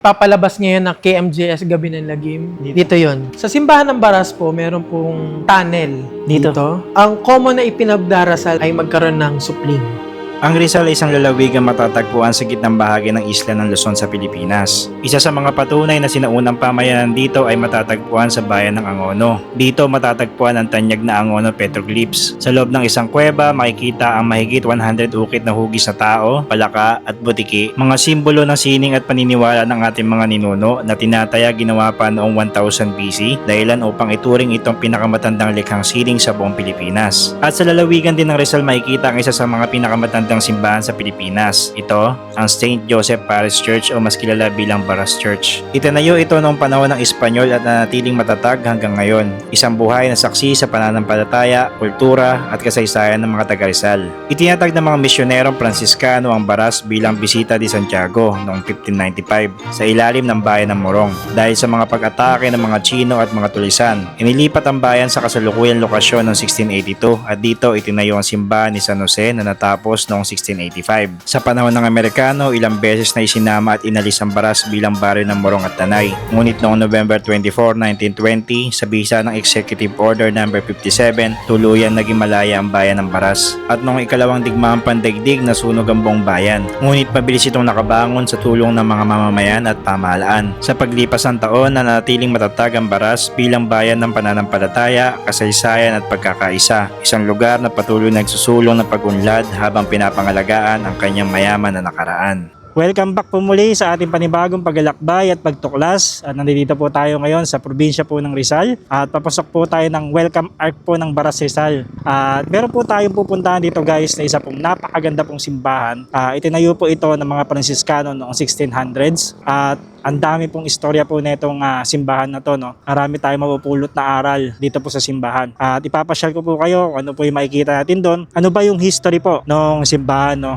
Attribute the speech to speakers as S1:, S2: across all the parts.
S1: Papalabas ngayon ng KMJS Gabi ng Lagim. Dito yon. Sa simbahan ng Baras po, meron pong tunnel dito. Ang common na ipinagdarasal ay magkaroon ng supling.
S2: Ang Rizal ay isang lalawigan matatagpuan sa gitnang bahagi ng isla ng Luzon sa Pilipinas. Isa sa mga patunay na sinaunang pamayanan dito ay matatagpuan sa bayan ng Angono. Dito matatagpuan ang tanyag na Angono petroglyphs. Sa loob ng isang kuweba, makikita ang mahigit 100 ukit na hugis na tao, palaka at butiki, mga simbolo ng sining at paniniwala ng ating mga ninuno na tinataya ginawa pa noong 1000 BC, dahilan upang ituring itong pinakamatandang likhang sining sa buong Pilipinas. At sa lalawigan din ng Rizal makikita ang isa sa mga pinakamatandang simbahan sa Pilipinas. Ito, ang St. Joseph Parish Church o mas kilala bilang Baras Church. Itinayo ito noong panahon ng Espanyol at nanatiling matatag hanggang ngayon. Isang buhay na saksi sa pananampalataya, kultura at kasaysayan ng mga taga-Rizal. Itinatag ng mga misyonerong Pransiskano ang Baras bilang Bisita de Santiago noong 1595 sa ilalim ng bayan ng Morong. Dahil sa mga pag-atake ng mga Chino at mga Tulisan, inilipat ang bayan sa kasalukuyang lokasyon noong 1682 at dito itinayo ang simbahan ni San Jose na natapos noong 1685. Sa panahon ng Amerikano, ilang beses na isinama at inalis ang Baras bilang baryo ng Morong at Tanay. Ngunit noong November 24, 1920, sa bisa ng Executive Order No. 57, tuluyan naging malaya ang bayan ng Baras. At noong ikalawang digmaang pandaigdig, nasunog ang buong bayan. Ngunit mabilis itong nakabangon sa tulong ng mga mamamayan at pamahalaan. Sa paglipas ng taon, nanatiling matatag ang Baras bilang bayan ng pananampalataya, kasaysayan at pagkakaisa. Isang lugar na patuloy nagsusulong ng pag-unlad habang pinapangalagaan ang kanyang mayaman na nakaraan. Welcome back po muli sa ating panibagong paglalakbay at pagtuklas. At nandito po tayo ngayon sa probinsya po ng Rizal. At papasok po tayo ng welcome arc po ng Baras Rizal. At meron po tayong pupuntahan dito guys na isa pong napakaganda pong simbahan. Itinayo po ito ng mga Pransiskano noong 1600s. At ang dami pong istorya po nitong simbahan na to, no. Marami tayong mapupulot na aral dito po sa simbahan. At ipapasyal ko po kayo ano po yung makikita natin doon. Ano ba yung history po ng simbahan, no.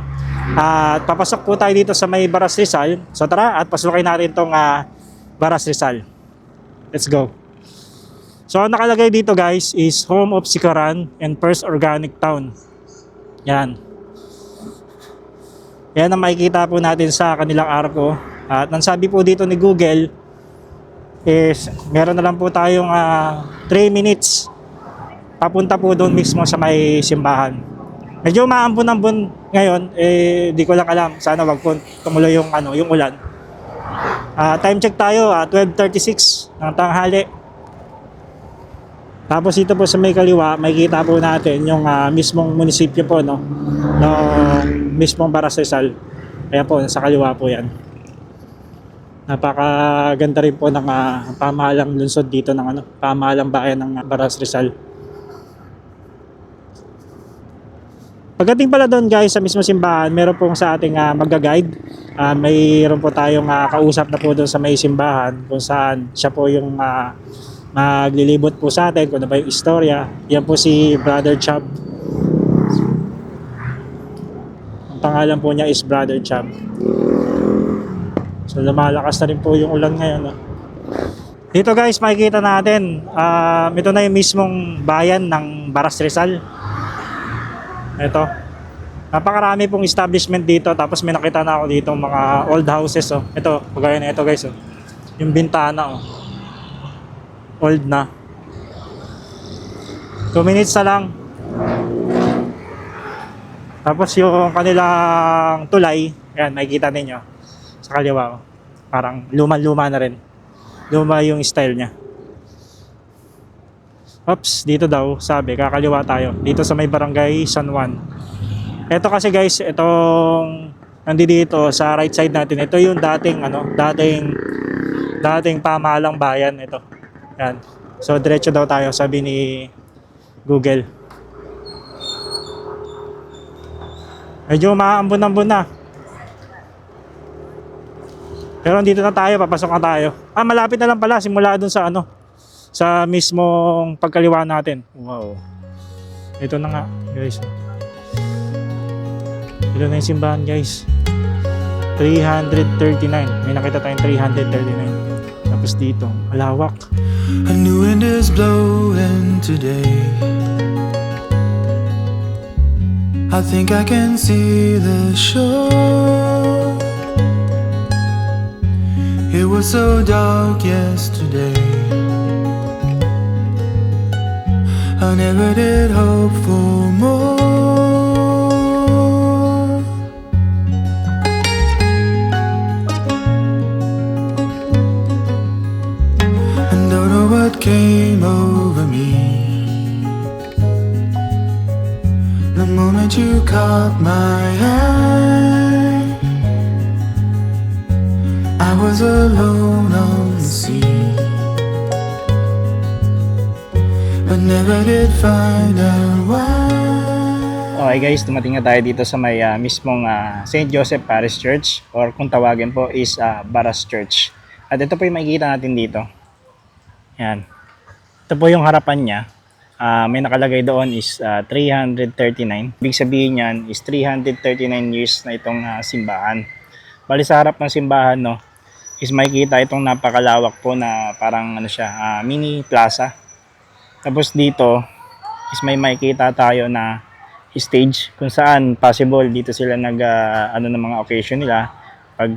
S2: At papasok po tayo dito sa may Baras Rizal. So tara at pasukin natin tong Baras Rizal. Let's go. So ang nakalagay dito guys is Home of Sikaran and First Organic Town. Yan. Yan ang makikita po natin sa kanilang arko. At ang sabi po dito ni Google is meron na lang po tayong 3 minutes papunta po doon mismo sa may simbahan. Medyo maambon-ambon ngayon, di ko lang alam. Sana wag po tumuloy yung ulan. Time check tayo, 12:36 ng tanghali. Tapos dito po sa may kaliwa, makikita po natin yung mismong munisipyo po, no, mismong Baras Rizal. Kaya po, sa kaliwa po yan. Napakaganda rin po ng pamahalang lungsod dito ng pamahalang bayan ng Baras Rizal. Pagdating pala doon guys sa mismo simbahan, meron pong sa ating magga-guide. Mayroon po tayong kausap na po doon sa may simbahan kung saan siya po yung maglilibot po sa atin kung ano ba yung istorya. Yan po si Brother Chab. Ang pangalan po niya is Brother Chab. So lumalakas na rin po yung ulan ngayon, no? Dito guys makikita natin ito na yung mismong bayan ng Baras Rizal. Ito, napakarami pong establishment dito. Tapos may nakita na ako dito mga old houses, oh. Ito, pagaya na ito guys, oh. Yung bintana, oh. Old na. 2 minutes na lang. Tapos yung kanilang tulay, ayan, makikita ninyo sa kaliwa, oh. Parang luma-luma na rin. Luma yung style nya. Oops, dito daw, sabi, kakaliwa tayo. Dito sa may barangay San Juan. Ito kasi guys, itong nandito sa right side natin. Ito yung dating pamahalang bayan ito. Yan. So diretso daw tayo, sabi ni Google. Medyo maambon-ambon na. Pero dito na tayo, papasok na tayo. Malapit na lang pala, simula dun sa sa mismong pagkaliwa natin. Wow. Ito na nga, guys. Ito na yung simbahan, guys. 339. May nakita tayong 339. Tapos dito, malawak.
S3: A new wind is blowing today. I think I can see the shore. It was so dark yesterday. I never did hope for more. And don't know what came over me the moment you caught my eye. I was alone on the sea, but never did find out why.
S2: Okay guys, dumating na tayo dito sa may mismong St. Joseph Parish Church, or kung tawagin po is Baras Church. At ito po yung makikita natin dito. Yan. Ito po yung harapan niya. May nakalagay doon is 339. Ibig sabihin yan is 339 years na itong simbahan. Bali sa harap ng simbahan, no, is makikita itong napakalawak po na parang ano siya, mini plaza. Tapos dito is may makikita tayo na stage kung saan possible dito sila nag ano ng mga occasion nila pag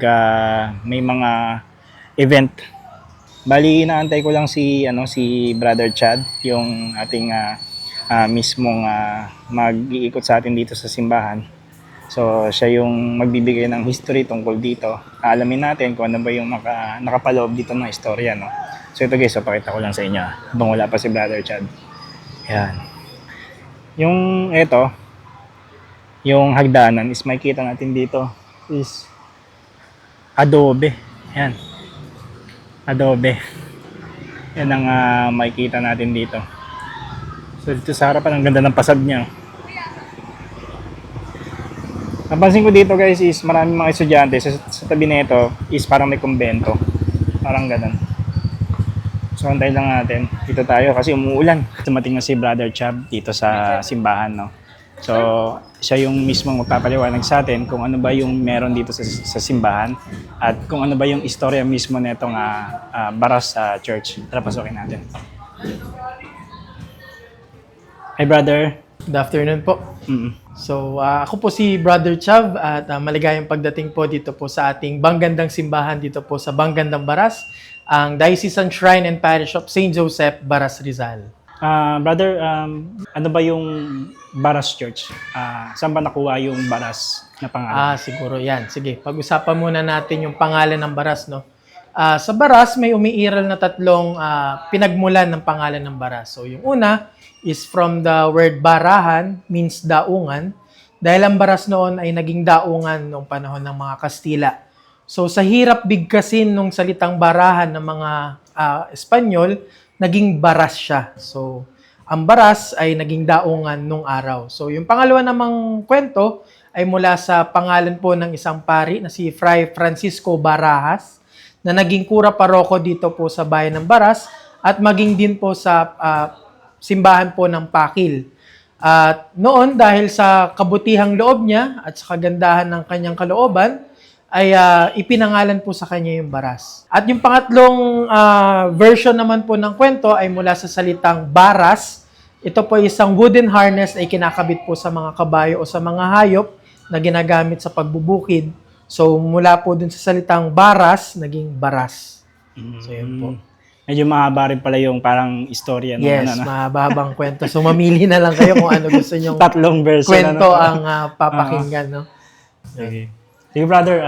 S2: may mga event. Bali inaantay ko lang si Brother Chad, yung ating mismong mag-iikot sa atin dito sa simbahan. So siya yung magbibigay ng history tungkol dito. Alamin natin kung ano ba yung nakapaloob dito ng istorya, no. So ito guys, pakita ko lang sa inyo habang wala pa si Brother Chad. Yan. Yung ito, yung hagdanan is makikita natin dito is adobe. Yan. Adobe. Yan ang makikita natin dito. So dito sa harapan, ang ganda ng pasad niya. Napansin ko dito guys is maraming mga estudyante sa tabi nito is parang may kumbento. Parang ganun. So antayin lang natin. Dito tayo kasi umuulan. Dumating na si Brother Chab dito sa simbahan, no. So siya yung mismong magpapaliwanag sa atin kung ano ba yung meron dito sa simbahan at kung ano ba yung istorya mismo nitong Baras Church. Tara, pasukin natin. Hi brother.
S1: Good afternoon po. So, ako po si Brother Chav at maligayang pagdating po dito po sa ating Banggandang Simbahan dito po sa Banggandang Baras, ang Diocesan Shrine and Parish of St. Joseph, Baras, Rizal.
S2: Brother, ano ba yung Baras Church? Saan ba nakuha yung Baras na pangalan?
S1: Siguro yan. Sige, pag-usapan muna natin yung pangalan ng Baras, no? Sa Baras, may umiiral na tatlong pinagmulan ng pangalan ng Baras. So, yung una is from the word barahan, means daungan, dahil ang Baras noon ay naging daungan noong panahon ng mga Kastila. So sa hirap bigkasin nung salitang barahan ng mga Espanyol, naging Baras siya. So ang Baras ay naging daungan nung araw. So yung pangalawa namang kwento ay mula sa pangalan po ng isang pari na si Fray Francisco Barajas, na naging kura paroko dito po sa bayan ng Baras at maging din po sa simbahan po ng Pakil. At noon, dahil sa kabutihang loob niya at sa kagandahan ng kanyang kalooban, ay ipinangalan po sa kanya yung Baras. At yung pangatlong version naman po ng kwento ay mula sa salitang baras. Ito po isang wooden harness ay kinakabit po sa mga kabayo o sa mga hayop na ginagamit sa pagbubukid. So mula po dun sa salitang baras, naging baras. So yun po.
S2: Medyo mahaba rin pala yung parang istorya.
S1: Yes, mahabang kwento. So, mamili na lang kayo kung ano gusto nyong
S2: tatlong version
S1: kwento ang papakinggan, no?
S2: Okay. Sige brother,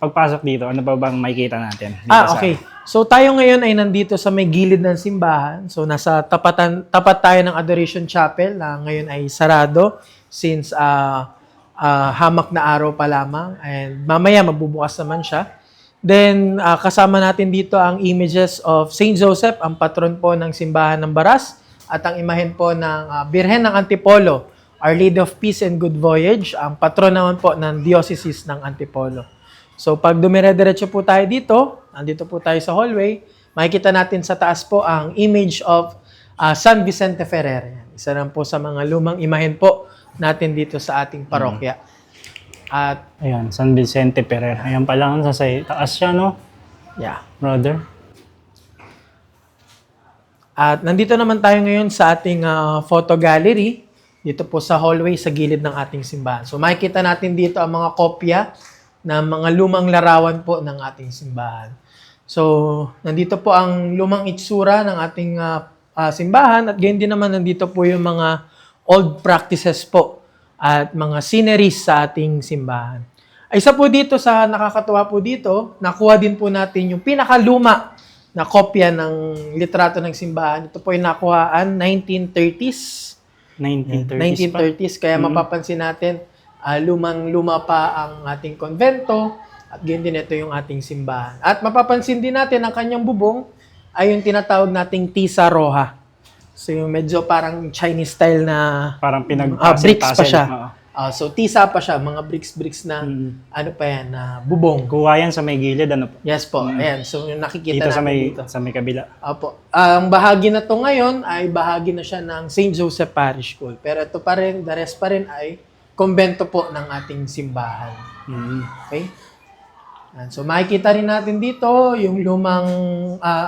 S2: pagpasok dito, ano pa bang makikita natin?
S1: Okay. So, tayo ngayon ay nandito sa may gilid ng simbahan. So, nasa tapat tayo ng Adoration Chapel na ngayon ay sarado since hamak na araw pa lamang. And mamaya mabubukas naman siya. Then, kasama natin dito ang images of St. Joseph, ang patron po ng simbahan ng Baras, at ang imahen po ng Birhen ng Antipolo, Our Lady of Peace and Good Voyage, ang patron naman po ng Diocese ng Antipolo. So, pag dumire-diretso po tayo dito, nandito po tayo sa hallway, makikita natin sa taas po ang image of San Vicente Ferrer. Isa lang po sa mga lumang imahen po natin dito sa ating parokya. At
S2: ayan, San Vicente Ferrer. Ayan pa lang sa taas siya, no?
S1: yeah.
S2: Brother.
S1: At nandito naman tayo ngayon sa ating photo gallery. Dito po sa hallway sa gilid ng ating simbahan. So makikita natin dito ang mga kopya ng mga lumang larawan po ng ating simbahan. So, nandito po ang lumang itsura ng ating simbahan at gayon din naman nandito po yung mga old practices po at mga sceneries sa ating simbahan. Isa po dito sa nakakatuwa po dito, nakuha din po natin yung pinakaluma na kopya ng litrato ng simbahan. Ito po yung nakuhaan 1930s. 1930s. Kaya mapapansin natin, lumang-luma pa ang ating konvento at ganyan din ito yung ating simbahan. At mapapansin din natin ang kanyang bubong ay yung tinatawag nating tisa roja. So yung medyo parang Chinese style na
S2: Parang
S1: bricks pa siya.
S2: Oo.
S1: So tisa pa siya, mga bricks na ano pa yan, na bubong.
S2: Kuha yan sa may gilid, ano po?
S1: Yes po, ayan. So yung nakikita
S2: Dito
S1: natin dito.
S2: sa may kabila.
S1: Opo. Ang bahagi na to ngayon ay bahagi na siya ng St. Joseph Parish School. Pero ito pa rin, the rest pa rin ay kumbento po ng ating simbahan. Okay? Yan. So makikita rin natin dito yung lumang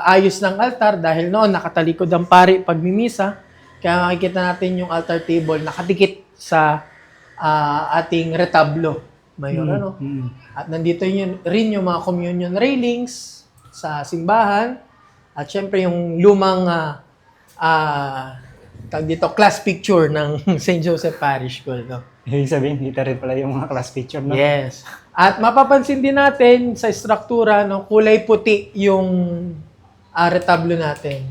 S1: ayos ng altar dahil noon nakatalikod ang pari pagmimisa. Kaya makikita natin yung altar table nakadikit sa ating retablo. Mayor, ano? At nandito rin yung mga communion railings sa simbahan. At syempre yung lumang tag dito, class picture ng St. Joseph Parish School. No?
S2: Ibig sabihin, dito rin pala yung mga class picture, no?
S1: Yes. At mapapansin din natin sa struktura, no, kulay puti yung retablo natin.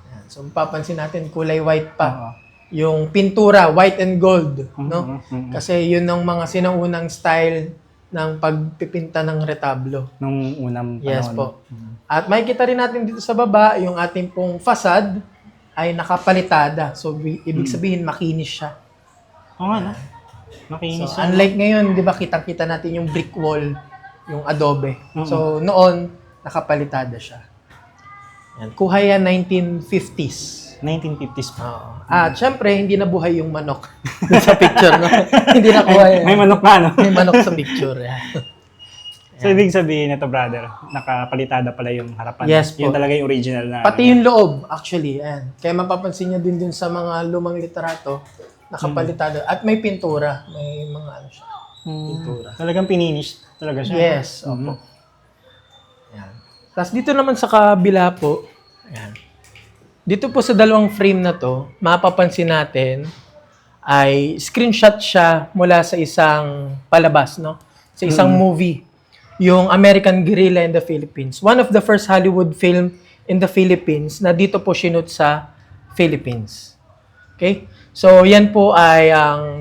S1: Yan. So mapapansin natin, kulay white pa. Yung pintura, white and gold, no? Kasi yun ang mga sinaunang style ng pagpipinta ng retablo.
S2: Nung unang panahon.
S1: Yes po. At makikita rin natin dito sa baba, yung ating pong facade ay nakapalitada. So, ibig sabihin, makinis siya.
S2: Oo nga, no? Makinis
S1: So, unlike ngayon, di ba, kitang-kita natin yung brick wall, yung adobe. So, noon, nakapalitada siya. Yan. Kuha yan 1950s.
S2: 1950s pa.
S1: Oo. At syempre, hindi nabuhay yung manok sa picture, no? Hindi nakuha yan.
S2: May manok na, no?
S1: May manok sa picture. Yan.
S2: So, ibig sabihin nito, brother, nakapalitada pala yung harapan.
S1: Yes po.
S2: Yun talaga yung original na.
S1: Pati yung loob, actually. Ayan. Kaya mapapansin niyo din dun sa mga lumang litrato, nakapalitada. At may pintura. May mga ano siya. Pintura.
S2: Talagang pininish talaga siya.
S1: Yes, opo. Ayan. Tapos dito naman sa kabila po, ayan. Dito po sa dalawang frame na to, mapapansin natin ay screenshot siya mula sa isang palabas, no? Sa isang movie, yung American Guerrilla in the Philippines. One of the first Hollywood film in the Philippines na dito po shoot sa Philippines. Okay? So, yan po ay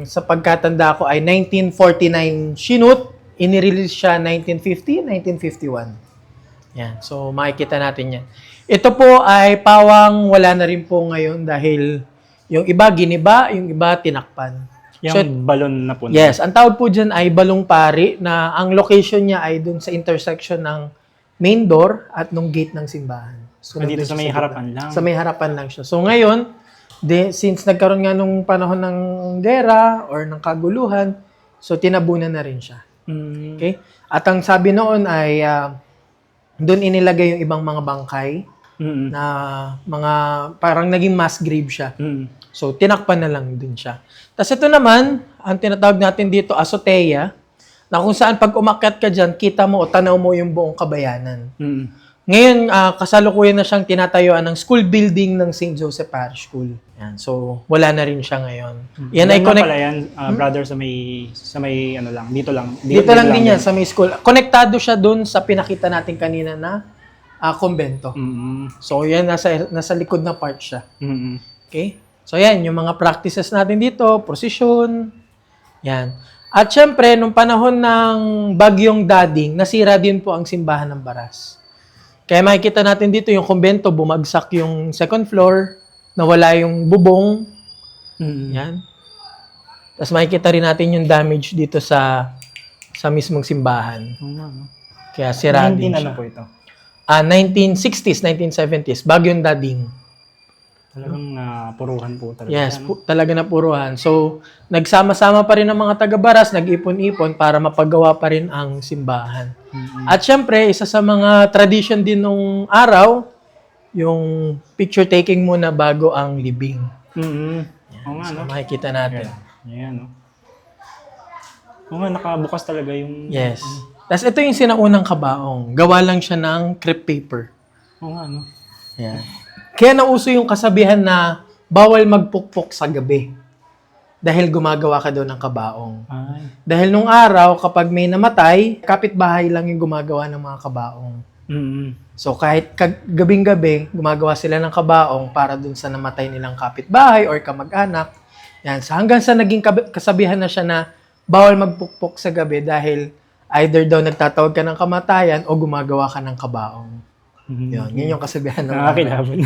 S1: sa pagkatanda ko ay 1949 shoot, inirelease siya 1950, 1951. Yan. So, makikita natin yan. Ito po ay pawang wala na rin po ngayon dahil yung iba giniba, yung iba tinakpan.
S2: Yung balon na po.
S1: Yes, ang tawag po dyan ay Balong Pari na ang location niya ay dun sa intersection ng main door at nung gate ng simbahan. So,
S2: Dito
S1: nandun
S2: sa
S1: siya
S2: may
S1: gitna.
S2: harapan lang.
S1: Sa may harapan lang siya. So ngayon, since nagkaroon nga nung panahon ng gera or ng kaguluhan, so tinabunan na rin siya. Okay? At ang sabi noon ay doon inilagay yung ibang mga bangkay na mga parang naging mass grave siya. So tinakpan na lang din siya. Tapos ito naman, ang tinatawag natin dito azotea, na kung saan pag umakyat ka dyan, kita mo o tanaw mo yung buong kabayanan. Ngayon, kasalukuyan na siyang tinatayuan ng school building ng St. Joseph Parish School. Yan. So, wala na rin siya ngayon. Yan ay
S2: connect pala yan, brother, sa may ano lang, dito lang.
S1: Dito lang din yan, sa may school. Konektado siya dun sa pinakita natin kanina na kumbento. So, yan, nasa likod na part siya. Okay? So, yan, yung mga practices natin dito, prosesyon, yan. At syempre, nung panahon ng Bagyong Dading, nasira din po ang simbahan ng Baras. Kaya makikita natin dito yung kumbento, bumagsak yung second floor, nawala yung bubong. Yan. Tapos makikita rin natin yung damage dito sa mismong simbahan. Kaya sira din siya.
S2: Ano po ito?
S1: 1960s, 1970s, Bagyong Dading.
S2: Talagang puruhan po talaga.
S1: Yes, talaga na puruhan. So, nagsama-sama pa rin ang mga taga-Baras, nag-ipon-ipon para mapagawa pa rin ang simbahan. At syempre, isa sa mga tradition din nung araw, yung picture taking muna bago ang libing.
S2: Oo nga,
S1: So,
S2: no?
S1: makikita natin.
S2: Ayan, no? Oo nga, nakabukas talaga yung...
S1: Yes. Tapos ito yung sinaunang kabaong. Gawa lang siya ng crepe paper.
S2: Oo nga, no?
S1: Yan. Kaya nauso yung kasabihan na bawal magpukpok sa gabi. Dahil gumagawa ka daw ng kabaong.
S2: Ay.
S1: Dahil nung araw, kapag may namatay, kapitbahay lang yung gumagawa ng mga kabaong.
S2: Mm-hmm.
S1: So kahit gabing-gabi, gumagawa sila ng kabaong para dun sa namatay nilang kapitbahay or kamag-anak. Yan. So hanggang sa naging kasabihan na siya na bawal magpukpok sa gabi dahil either daw nagtatawag ka ng kamatayan o gumagawa ka ng kabaong. Yun yung kasabihan ng
S2: Nakakilabot.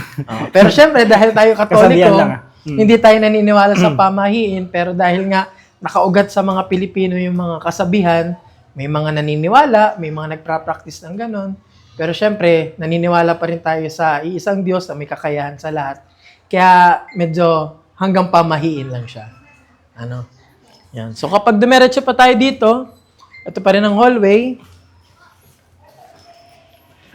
S1: pero syempre, dahil tayo
S2: Kasabihan
S1: Katoliko,
S2: lang,
S1: hindi tayo naniniwala sa pamahiin, pero dahil nga nakaugat sa mga Pilipino yung mga kasabihan, may mga naniniwala, may mga nagpra-practice ng ganon. Pero syempre, naniniwala pa rin tayo sa iisang Diyos na may kakayahan sa lahat. Kaya medyo hanggang pamahiin lang siya. Ano? Yan. So kapag dumiretso pa tayo dito, ito pa rin ang hallway.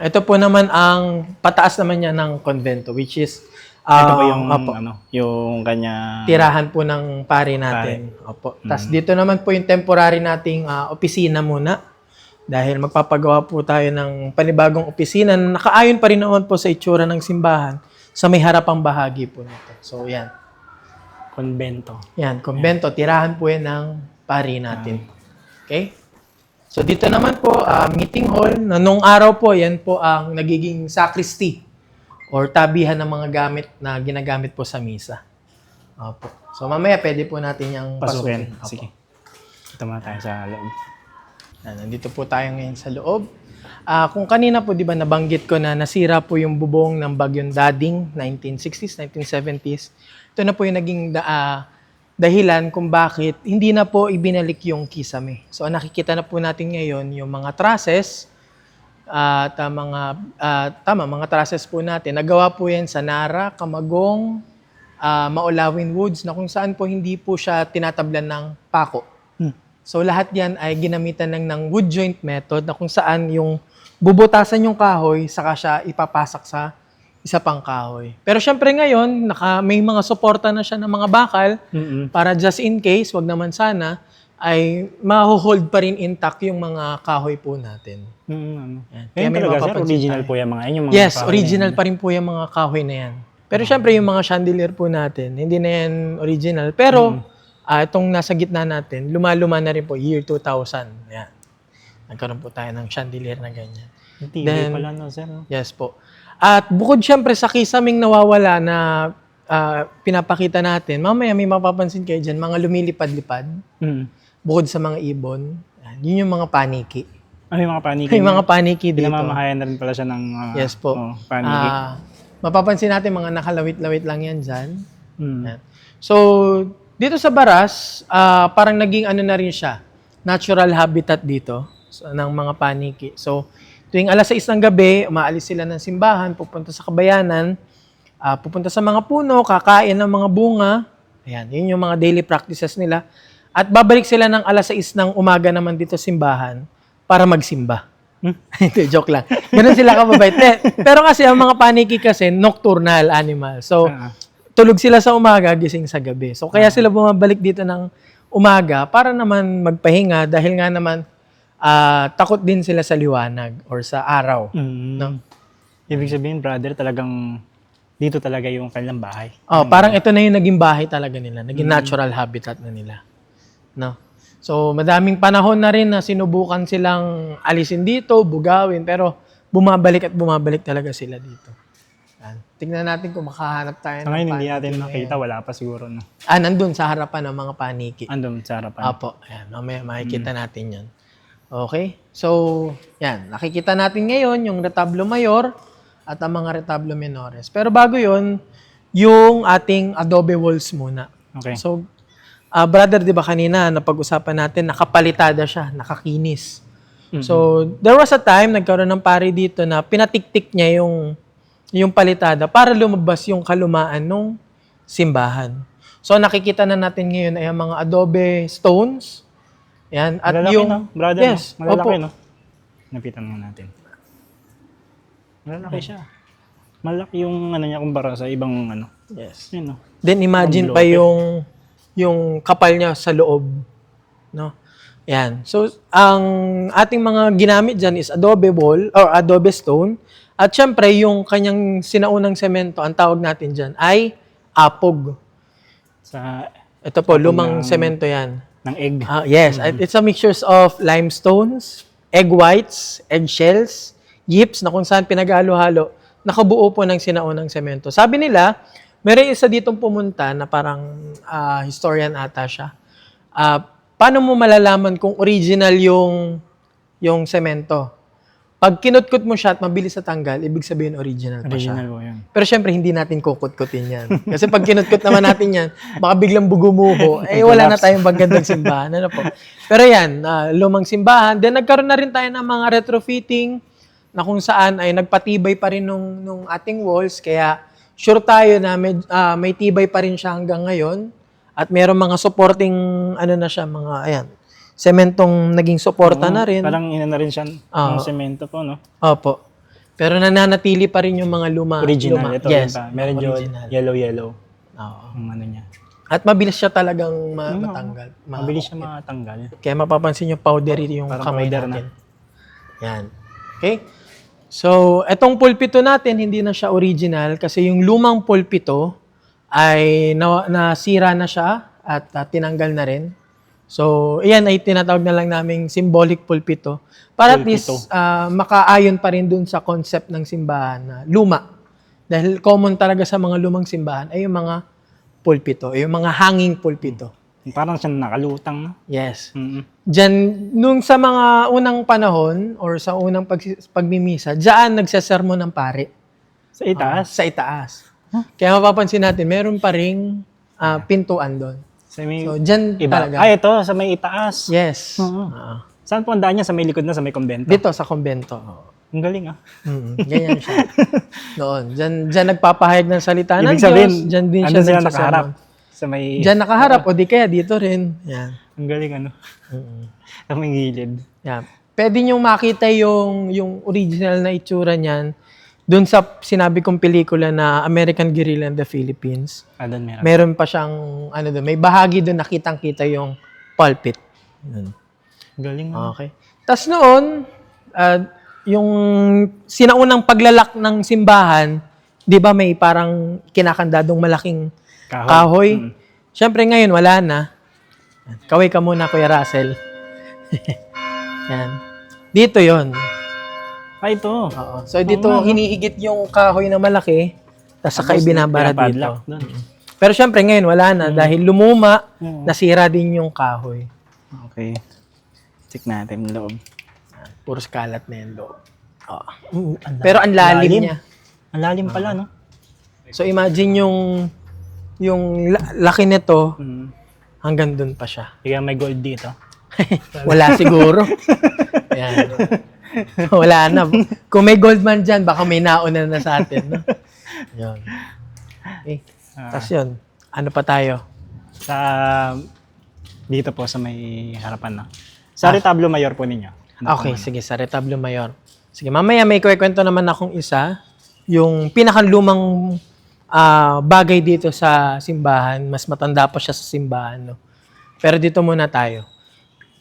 S1: Ito po naman ang pataas naman niya ng konvento, which is
S2: Ito ba yung,
S1: opo,
S2: yung kanya...
S1: tirahan po ng pari natin. Opo. Tapos dito naman po yung temporary nating opisina muna. Dahil magpapagawa po tayo ng panibagong opisina na nakaayon pa rin naman po sa itsura ng simbahan sa may harapang bahagi po nito. So, yan.
S2: Konbento.
S1: Yan, konbento. Tirahan po yan ng pari natin. Okay? So, dito naman po, meeting hall. Na nung araw po, yan po ang nagiging sacristy or tabihan ng mga gamit na ginagamit po sa misa. Opo. So, mamaya pwede po natin yung pasukin. Opo.
S2: Sige. Ito muna tayo sa loob.
S1: Nandito po tayo ngayon sa loob. Kung kanina po, di ba, nabanggit ko na nasira po yung bubong ng Bagyong Dading, 1960s, 1970s. Ito na po yung naging dahilan kung bakit hindi na po ibinalik yung kisame. So, nakikita na po natin ngayon yung mga trusses at mga trusses po natin. Nagawa po yan sa Nara, Camagong, Maulawin Woods, na kung saan po hindi po siya tinatablan ng pako. So, lahat yan ay ginamitan ng wood joint method na kung saan yung bubutasan yung kahoy, saka siya ipapasak sa isa pang kahoy. Pero syempre ngayon, may mga suporta na siya ng mga bakal para just in case, wag naman sana, ay maho-hold pa rin intact yung mga kahoy po natin. Yan.
S2: Kaya may talaga, sir, original po yung mga yung mga
S1: yes,
S2: kahoy
S1: original
S2: na
S1: pa rin po yung mga kahoy na yan. Pero syempre yung mga chandelier po natin, hindi na yan original. Pero itong nasa gitna natin, luma-luma na rin po, year 2000. Yan. Nagkaroon po tayo ng chandelier na ganyan.
S2: TV pala, no, sir? No?
S1: Yes po. At bukod syempre sa kisaming nawawala na pinapakita natin, mamaya may mapapansin kayo dyan, mga lumilipad-lipad, bukod sa mga ibon, yun yung mga paniki.
S2: May mga paniki.
S1: May mga paniki dito.
S2: Pinamamahayan na rin pala siya ng
S1: yes po.
S2: paniki.
S1: Mapapansin natin mga nakalawit-lawit lang yan dyan. Yan. So, dito sa Baras, parang naging ano na rin siya, natural habitat dito ng mga paniki. So, tuwing alas 6 ng gabi, umaalis sila ng simbahan, pupunta sa kabayanan, pupunta sa mga puno, kakain ng mga bunga. Ayan, yun yung mga daily practices nila. At babalik sila ng alas 6 ng umaga naman dito sa simbahan para magsimba. Hindi, joke lang. Ganun sila kababait. Pero kasi ang mga paniki kasi, nocturnal animal. So, tulog sila sa umaga, gising sa gabi. So, kaya sila bumabalik dito ng umaga para naman magpahinga dahil nga naman takot din sila sa liwanag or sa araw. No?
S2: Ibig sabihin, brother, talagang dito talaga yung kanilang bahay.
S1: Parang ito na yung naging bahay talaga nila. Naging natural habitat na nila. No? So, madaming panahon na rin na sinubukan silang alisin dito, bugawin, pero bumabalik at bumabalik talaga sila dito. Tingnan natin kung makahanap tayo ng
S2: Ngayon, hindi
S1: paniki
S2: natin
S1: ngayon.
S2: nakita. Wala pa siguro. No?
S1: Nandun sa harapan ng mga paniki.
S2: Andun sa harapan.
S1: Apo, ayan, mamaya makikita natin yan. Okay? So, yan. Nakikita natin ngayon yung retablo mayor at ang mga retablo menores. Pero bago yon yung ating adobe walls muna.
S2: Okay.
S1: So, brother, di ba kanina, napag-usapan natin, nakapalitada siya, nakakinis. So, there was a time, nagkaroon ng pari dito na pinatiktik niya yung palitada para lumabas yung kalumaan ng simbahan. So, nakikita na natin ngayon ay ang mga adobe stones. Yan. At
S2: Malalaki,
S1: yung,
S2: no? Brother,
S1: yes,
S2: no? Malalaki,
S1: opo.
S2: no? Napitan nga natin. Malalaki siya. Malaki yung ano niya kumpara sa ibang ano.
S1: Yes.
S2: Yun, no?
S1: Then imagine
S2: Ang
S1: pa yung kapal niya sa loob, no? Yan. So, ang ating mga ginamit dyan is adobe wall or adobe stone. At syempre, yung kanyang sinaunang semento, ang tawag natin dyan ay apog.
S2: Sa
S1: Ito po,
S2: Apog
S1: lumang
S2: ng-
S1: semento yan.
S2: ng egg.
S1: Yes, it's a mixture of limestones, egg whites, egg shells, yips na kung saan pinag-halo-halo, nakabuo po ng sinaunang semento. Sabi nila, meron isa ditong pumunta na parang historian ata siya. Paano mo malalaman kung original yung semento? Pag kinutkot mo siya at mabilis na tanggal, ibig sabihin original pa
S2: Original
S1: siya.
S2: po yun.
S1: Pero syempre, hindi natin kukut-kutin yan. Kasi pag kinutkot naman natin yan, baka biglang bugumuho. Wala na tayong magandang simbahan. Ano po? Pero yan, lumang simbahan. Then nagkaroon na rin tayo ng mga retrofitting na kung saan ay nagpatibay pa rin nung ating walls. Kaya sure tayo na may tibay pa rin siya hanggang ngayon. At meron mga supporting, na siya, mga, sementong naging suporta na rin.
S2: Parang ina na rin siya ng semento po, no?
S1: Opo. Pero nananatili pa rin yung mga
S2: Original. Ito
S1: Yes,
S2: pa. Meron
S1: original.
S2: yellow.
S1: Oo.
S2: Ang ano niya.
S1: At mabilis siya talagang matanggal.
S2: Mabilis siya matanggal.
S1: Kaya mapapansin yung powdery yung
S2: Parang
S1: kamay
S2: powder
S1: natin. Yan. Okay? So, etong pulpito natin, hindi na siya original kasi yung lumang pulpito ay nasira na siya at tinanggal na rin. So, iyan ay tinatawag na lang naming symbolic pulpito. Para at least makaayon pa rin dun sa concept ng simbahan na luma. Dahil common talaga sa mga lumang simbahan ay yung mga pulpito, yung mga hanging pulpito.
S2: Parang siya nakalutang, no?
S1: Yes.
S2: Mm-mm.
S1: Diyan, nung sa mga unang panahon or sa unang pagmimisa, diyan nagsesermon ng pare.
S2: Sa itaas.
S1: Sa itaas. Kaya mapapansin natin, meron pa ring pintuan doon.
S2: Sa may
S1: So, diyan
S2: iba.
S1: talaga.
S2: Ito, sa may itaas.
S1: Yes.
S2: Oo. Saan po ang daan niya? Sa may likod na, sa may kumbento?
S1: Dito sa kumbento.
S2: Ang galing, ah.
S1: Ganyan siya. Noon. Diyan nagpapahayag ng salita ng
S2: Ibig sabihin,
S1: Diyos. Diyan din siya
S2: andun sila
S1: nagsasermon.
S2: nakaharap. Sa may...
S1: Diyan nakaharap o di kaya dito rin. Yan.
S2: Ang galing, ano? Sa may gilid.
S1: Yan. Pwede nyo makita yung original na itsura niyan doon sa sinabi kong pelikula na American Guerrilla in the Philippines.
S2: Doon meron.
S1: Meron pa siyang, doon, may bahagi doon nakitang-kita yung pulpit. Yun.
S2: Ang galing, ano?
S1: Okay. Tapos noon, yung sinaunang paglalak ng simbahan, di ba may parang kinakandadong malaking kahoy? Siyempre ngayon, wala na. Kaway ka muna, Kuya Russell. Yan. Dito yon.
S2: Ito.
S1: Oo. So dito, hinihigit yung kahoy na malaki, tapos saka ibinabara dito. Pero syempre ngayon, wala na. Dahil lumuma, nasira din yung kahoy.
S2: Okay. Check natin yung loob.
S1: Puro kalat na yung loob. Pero ang lalim niya.
S2: Ang lalim pala, no?
S1: So imagine yung laki nito, hanggang dun pa siya.
S2: Kaya may gold dito.
S1: Wala siguro. Ayan. Wala na. Kung may gold man dyan, baka may nauna na sa atin. No? Yun. Okay. Tapos yun. Ano pa tayo?
S2: Sa... Dito po sa may harapan na. Sa retablo mayor po ninyo.
S1: Okay, sige. Sa Retablo Mayor. Sige, mamaya may kwento naman akong isa. Yung pinakalumang bagay dito sa simbahan. Mas matanda pa siya sa simbahan. No? Pero dito muna tayo.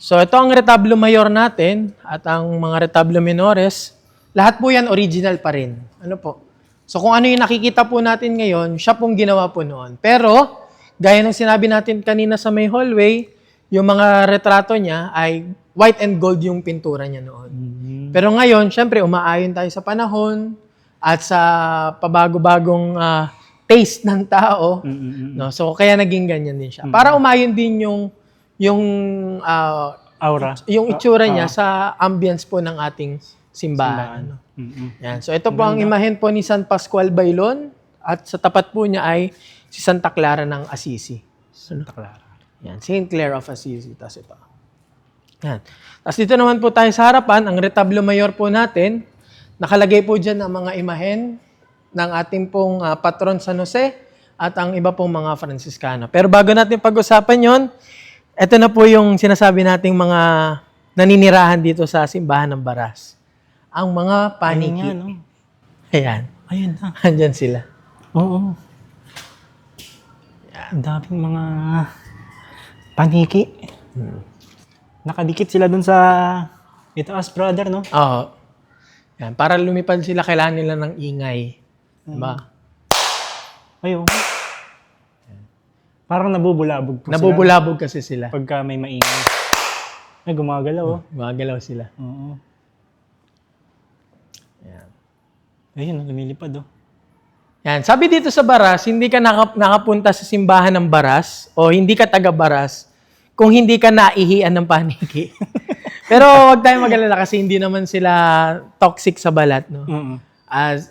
S1: So, ito ang retablo mayor natin at ang mga retablo menores. Lahat po yan original pa rin. Ano po? So, kung ano yung nakikita po natin ngayon, siya pong ginawa po noon. Pero, gaya ng sinabi natin kanina sa may hallway, yung mga retrato niya ay white and gold yung pintura niya noon. Pero ngayon, syempre, umaayon tayo sa panahon at sa pabago-bagong taste ng tao. No? So, kaya naging ganyan din siya. Para umayon din yung
S2: aura.
S1: Yung itsura niya sa ambience po ng ating simbahan. Yan. So ito po ang imahen po ni San Pascual Bailon at sa tapat po niya ay si Santa Clara ng Assisi.
S2: Santa Clara.
S1: Yan, Saint Clare of Assisi. Tapos ito. Yan. Tapos dito naman po tayo sa harapan, ang retablo mayor po natin. Nakalagay po dyan ang mga imahen ng ating pong patron San Jose at ang iba pong mga Franciscano. Pero bago natin pag-usapan yon, ito na po yung sinasabi nating mga naninirahan dito sa simbahan ng Baras. Ang mga paniki.
S2: Ayun nga, no?
S1: Ayan.
S2: Ayun na.
S1: Andyan sila.
S2: Oo. Ang daming mga paniki. Nakadikit sila dun sa itaas, brother, no?
S1: Oo. Yan, para lumipad sila, kailangan nila ng ingay. Diba?
S2: Ayun. Parang nabubulabog po
S1: Nabubulabog kasi sila.
S2: sila pagka may maingay. Ay, gumagalaw, oh.
S1: Gumagalaw sila.
S2: Oo.
S1: Yan.
S2: Ayun, lumilipad, oh.
S1: Yan. Sabi dito sa Baras, hindi ka nakapunta sa simbahan ng Baras o hindi ka taga-Baras kung hindi ka naihian ng paniki. Pero wag tayong mag-alala kasi hindi naman sila toxic sa balat, no?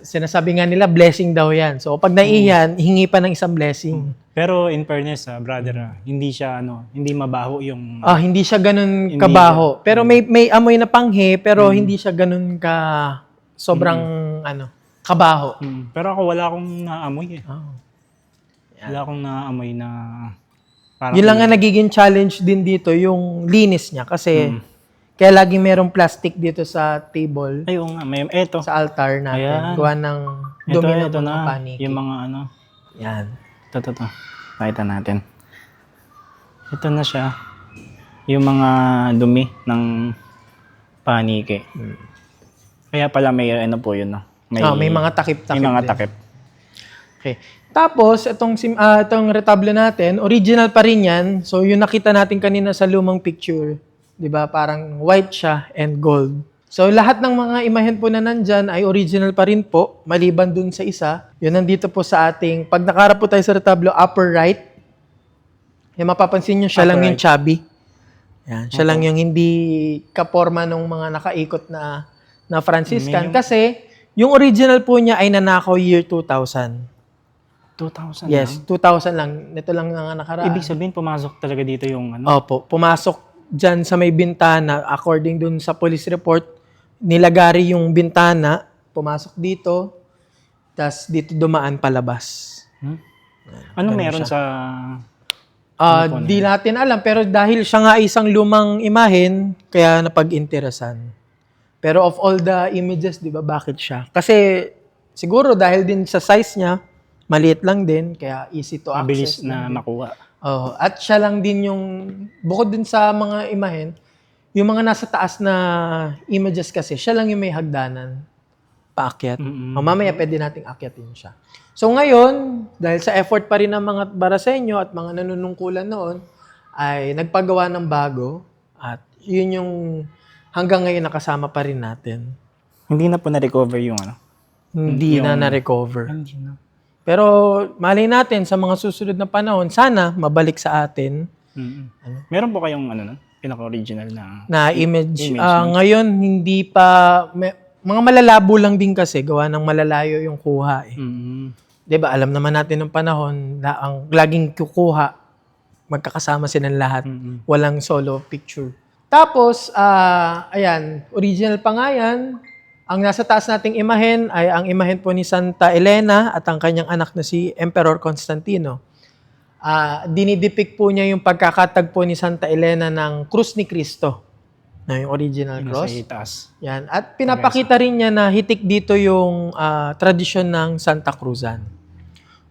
S1: Sinasabi nga nila, blessing daw yan. So, pag naihiyan, hingi pa ng isang blessing.
S2: Pero in fairness, brother, hindi siya, hindi mabaho yung...
S1: Hindi siya ganun
S2: Hindi
S1: kabaho. Pero may amoy na panghe, pero hindi siya ganun ka sobrang kabaho.
S2: Pero ako, wala akong naamoy, eh.
S1: Oh.
S2: Wala akong naamoy na... Parang
S1: Yun lang nga nagiging challenge din dito, yung linis niya. Kasi, kaya laging merong plastic dito sa table,
S2: Ay, oo nga, eto.
S1: sa altar natin.
S2: Ayan.
S1: Gawa ng dumi ng
S2: Ito
S1: mga
S2: na,
S1: paniki.
S2: yung mga
S1: Yan.
S2: Ito. Pakita natin. Ito na siya. Yung mga dumi ng paniki. Kaya pala may po yun, no?
S1: May mga takip-takip
S2: May mga
S1: din.
S2: takip.
S1: Okay. Tapos, itong retablo natin, original pa rin yan. So, yung nakita natin kanina sa lumang picture, di ba? Parang white siya and gold. So, lahat ng mga imahen po na nandyan ay original pa rin po, maliban dun sa isa. Yun nandito po sa ating, pag nakarap po tayo sa retablo, upper right, yung mapapansin nyo, siya
S2: Upper
S1: lang yung
S2: right.
S1: chubby. Yan, siya lang yung hindi kaporma ng mga nakaikot na Franciscan. Kasi, yung original po niya ay nanakaw year 2000.
S2: 2,000
S1: Yes, 2,000 lang. Ito lang nga nakaraan.
S2: Ibig sabihin, pumasok talaga dito yung
S1: Opo, pumasok dyan sa may bintana, according dun sa police report, nilagari yung bintana, pumasok dito, tas dito dumaan palabas.
S2: Ano meron sa...
S1: Di natin alam, pero dahil siya nga isang lumang imahen, kaya napag-interesan. Pero of all the images, di ba, bakit siya? Kasi siguro dahil din sa size niya, maliit lang din, kaya easy to
S2: mabilis
S1: access.
S2: na makuha.
S1: At siya lang din yung, bukod din sa mga imahen, yung mga nasa taas na images kasi, siya lang yung may hagdanan, paakyat. Mamaya pwede nating akyatin siya. So ngayon, dahil sa effort pa rin ng mga Baraseño at mga nanunungkulan noon, ay nagpagawa ng bago, at yun yung hanggang ngayon nakasama pa rin natin.
S2: Hindi na po na-recover yung
S1: Hindi na na-recover.
S2: Hindi na.
S1: Pero malay natin sa mga susunod na panahon, sana mabalik sa atin.
S2: Meron po kayong pinaka-original na
S1: Na image.
S2: Image,
S1: Ngayon, hindi pa, mga malalabo lang din kasi, gawa ng malalayo yung kuha. Diba, alam naman natin ng panahon na ang laging kukuha, magkakasama silang lahat. Walang solo picture. Tapos, ayan, original pa nga yan. Ang nasa taas nating imahen ay ang imahen po ni Santa Elena at ang kanyang anak na si Emperor Constantino. Dinidepict po niya yung pagkakatagpo ni Santa Elena ng Krus ni Cristo. Yung original cross.
S2: nasa itaas.
S1: Yan. At pinapakita rin niya na hitik dito yung tradisyon ng Santa Cruzan.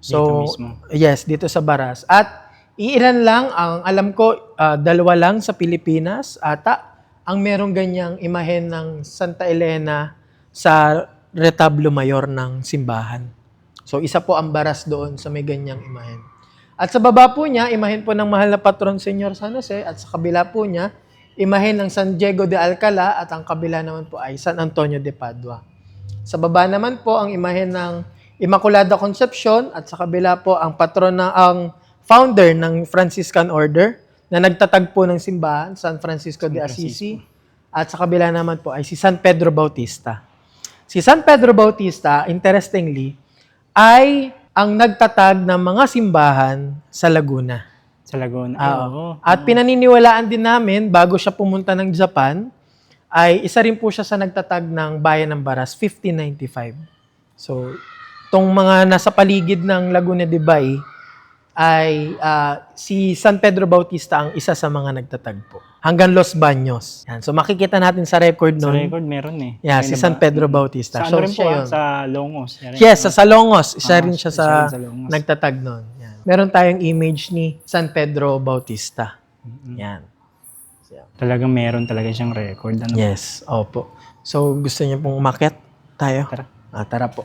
S1: So,
S2: Dito mismo.
S1: yes, dito sa Baras. At iilan lang, ang alam ko, 2 lang sa Pilipinas, ata, ang merong ganyang imahen ng Santa Elena sa retablo mayor ng simbahan. So, isa po ang Baras doon sa may ganyang imahen. At sa baba po niya, imahen po ng mahal na patron Señor San Jose, at sa kabila po niya, imahen ng San Diego de Alcala, at ang kabila naman po ay San Antonio de Padua. Sa baba naman po, ang imahen ng Immaculada Concepcion, at sa kabila po ang patron ang founder ng Franciscan Order na nagtatagpo ng simbahan, San Francisco de Assisi, at sa kabila naman po ay si San Pedro Bautista. Si San Pedro Bautista, interestingly, ay ang nagtatag ng mga simbahan sa Laguna.
S2: Sa Laguna.
S1: At pinaniniwalaan din namin, bago siya pumunta ng Japan, ay isa rin po siya sa nagtatag ng Bayan ng Baras, 1595. So, itong mga nasa paligid ng Laguna de Bay, ay si San Pedro Bautista ang isa sa mga nagtatagpo. Hanggang Los Baños. Yan. So makikita natin sa record
S2: Sa
S1: nun.
S2: record meron eh.
S1: Yeah, si San Pedro Bautista.
S2: Sa rin po,
S1: siya yun.
S2: sa Longos.
S1: Yes, sa Salongos. Isa rin siya
S2: isa
S1: sa
S2: rin sa Longos.
S1: nagtatag nun. Yan. Meron tayong image ni San Pedro Bautista. Yan.
S2: Talagang meron talaga siyang record. Ano?
S1: Yes, opo. So, gusto niyo pong umakyat tayo?
S2: Tara.
S1: Tara po.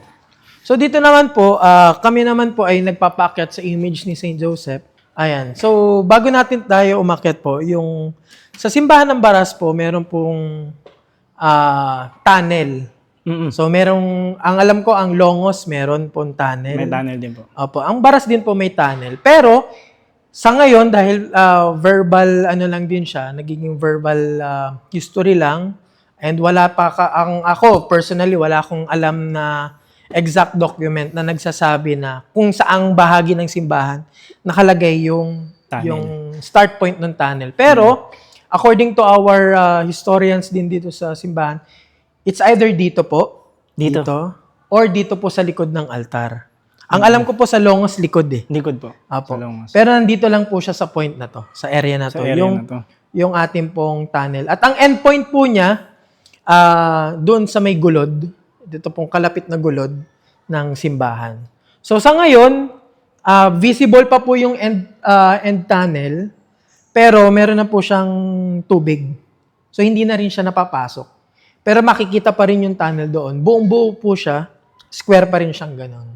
S1: So, dito naman po, kami naman po ay nagpapaakyat sa image ni St. Joseph. Ayan. So, bago natin tayo umakyat po, yung sa simbahan ng Baras po, meron pong tunnel. So, ang alam ko, ang Longos, meron pong tunnel.
S2: May tunnel din po.
S1: Opo. Ang Baras din po may tunnel. Pero, sa ngayon, dahil verbal, lang din siya, nagiging verbal history lang, and wala pa ako, personally, wala akong alam na exact document na nagsasabi na kung saang bahagi ng simbahan nakalagay yung start point ng tunnel. Pero, according to our historians din dito sa simbahan, it's either dito po, dito, or dito po sa likod ng altar. Ang alam ko po sa Longos, likod eh.
S2: Likod po.
S1: Apo.
S2: Sa Longos.
S1: Pero nandito lang po siya sa point na to, sa area na to. Yung ating pong tunnel. At ang endpoint po niya, doon sa may gulod, dito pong kalapit na gulod ng simbahan. So sa ngayon, visible pa po yung end tunnel, pero meron na po siyang tubig. So hindi na rin siya napapasok. Pero makikita pa rin yung tunnel doon. Buong-buo po siya, square pa rin siyang ganon.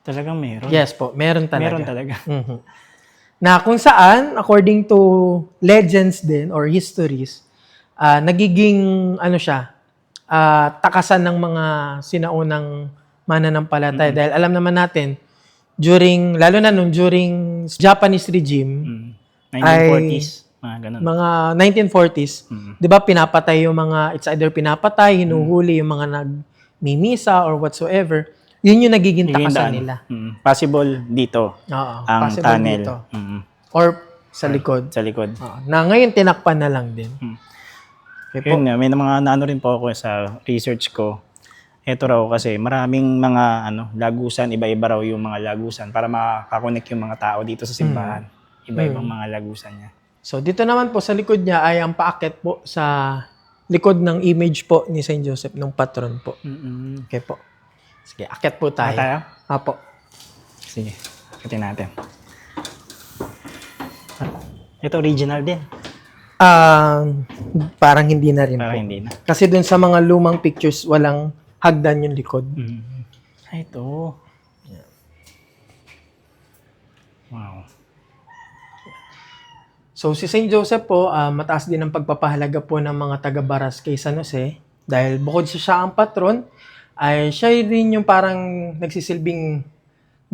S2: Talagang meron?
S1: Yes po, meron talaga.
S2: Meron talaga.
S1: Mhm. Na kung saan, according to legends din or histories, nagiging takasan ng mga sinaunang mananampalataya. Dahil alam naman natin, lalo na during Japanese regime,
S2: 1940s, mga ganun.
S1: mga 1940s, di ba pinapatay yung mga, it's either pinapatay, hinuhuli yung mga nagmimisa or whatsoever. Yun yung nagiging takasan nila.
S2: Possible dito.
S1: Oo,
S2: ang
S1: possible
S2: tunnel.
S1: dito. Or sa likod.
S2: Sa likod.
S1: Na ngayon tinakpan na lang din. Okay po.
S2: Yun nga, may mga naano rin po ako sa research ko. Ito raw kasi maraming mga lagusan, iba-iba raw yung mga lagusan para makakonek yung mga tao dito sa simbahan. Iba-ibang mga lagusan niya.
S1: So dito naman po sa likod niya ay ang paakyat po sa likod ng image po ni St. Joseph, ng patron po. Okay po. Sige, akyat po tayo. Apo.
S2: Sige, akyatin natin. Ito original din.
S1: Parang hindi na rin
S2: Parang
S1: po.
S2: hindi na.
S1: Kasi dun sa mga lumang pictures, walang hagdan yung likod.
S2: Ito. Wow.
S1: So si St. Joseph po, mataas din ang pagpapahalaga po ng mga taga-Baras kay San Jose. Dahil bukod sa siya ang patron, ay siya rin yung parang nagsisilbing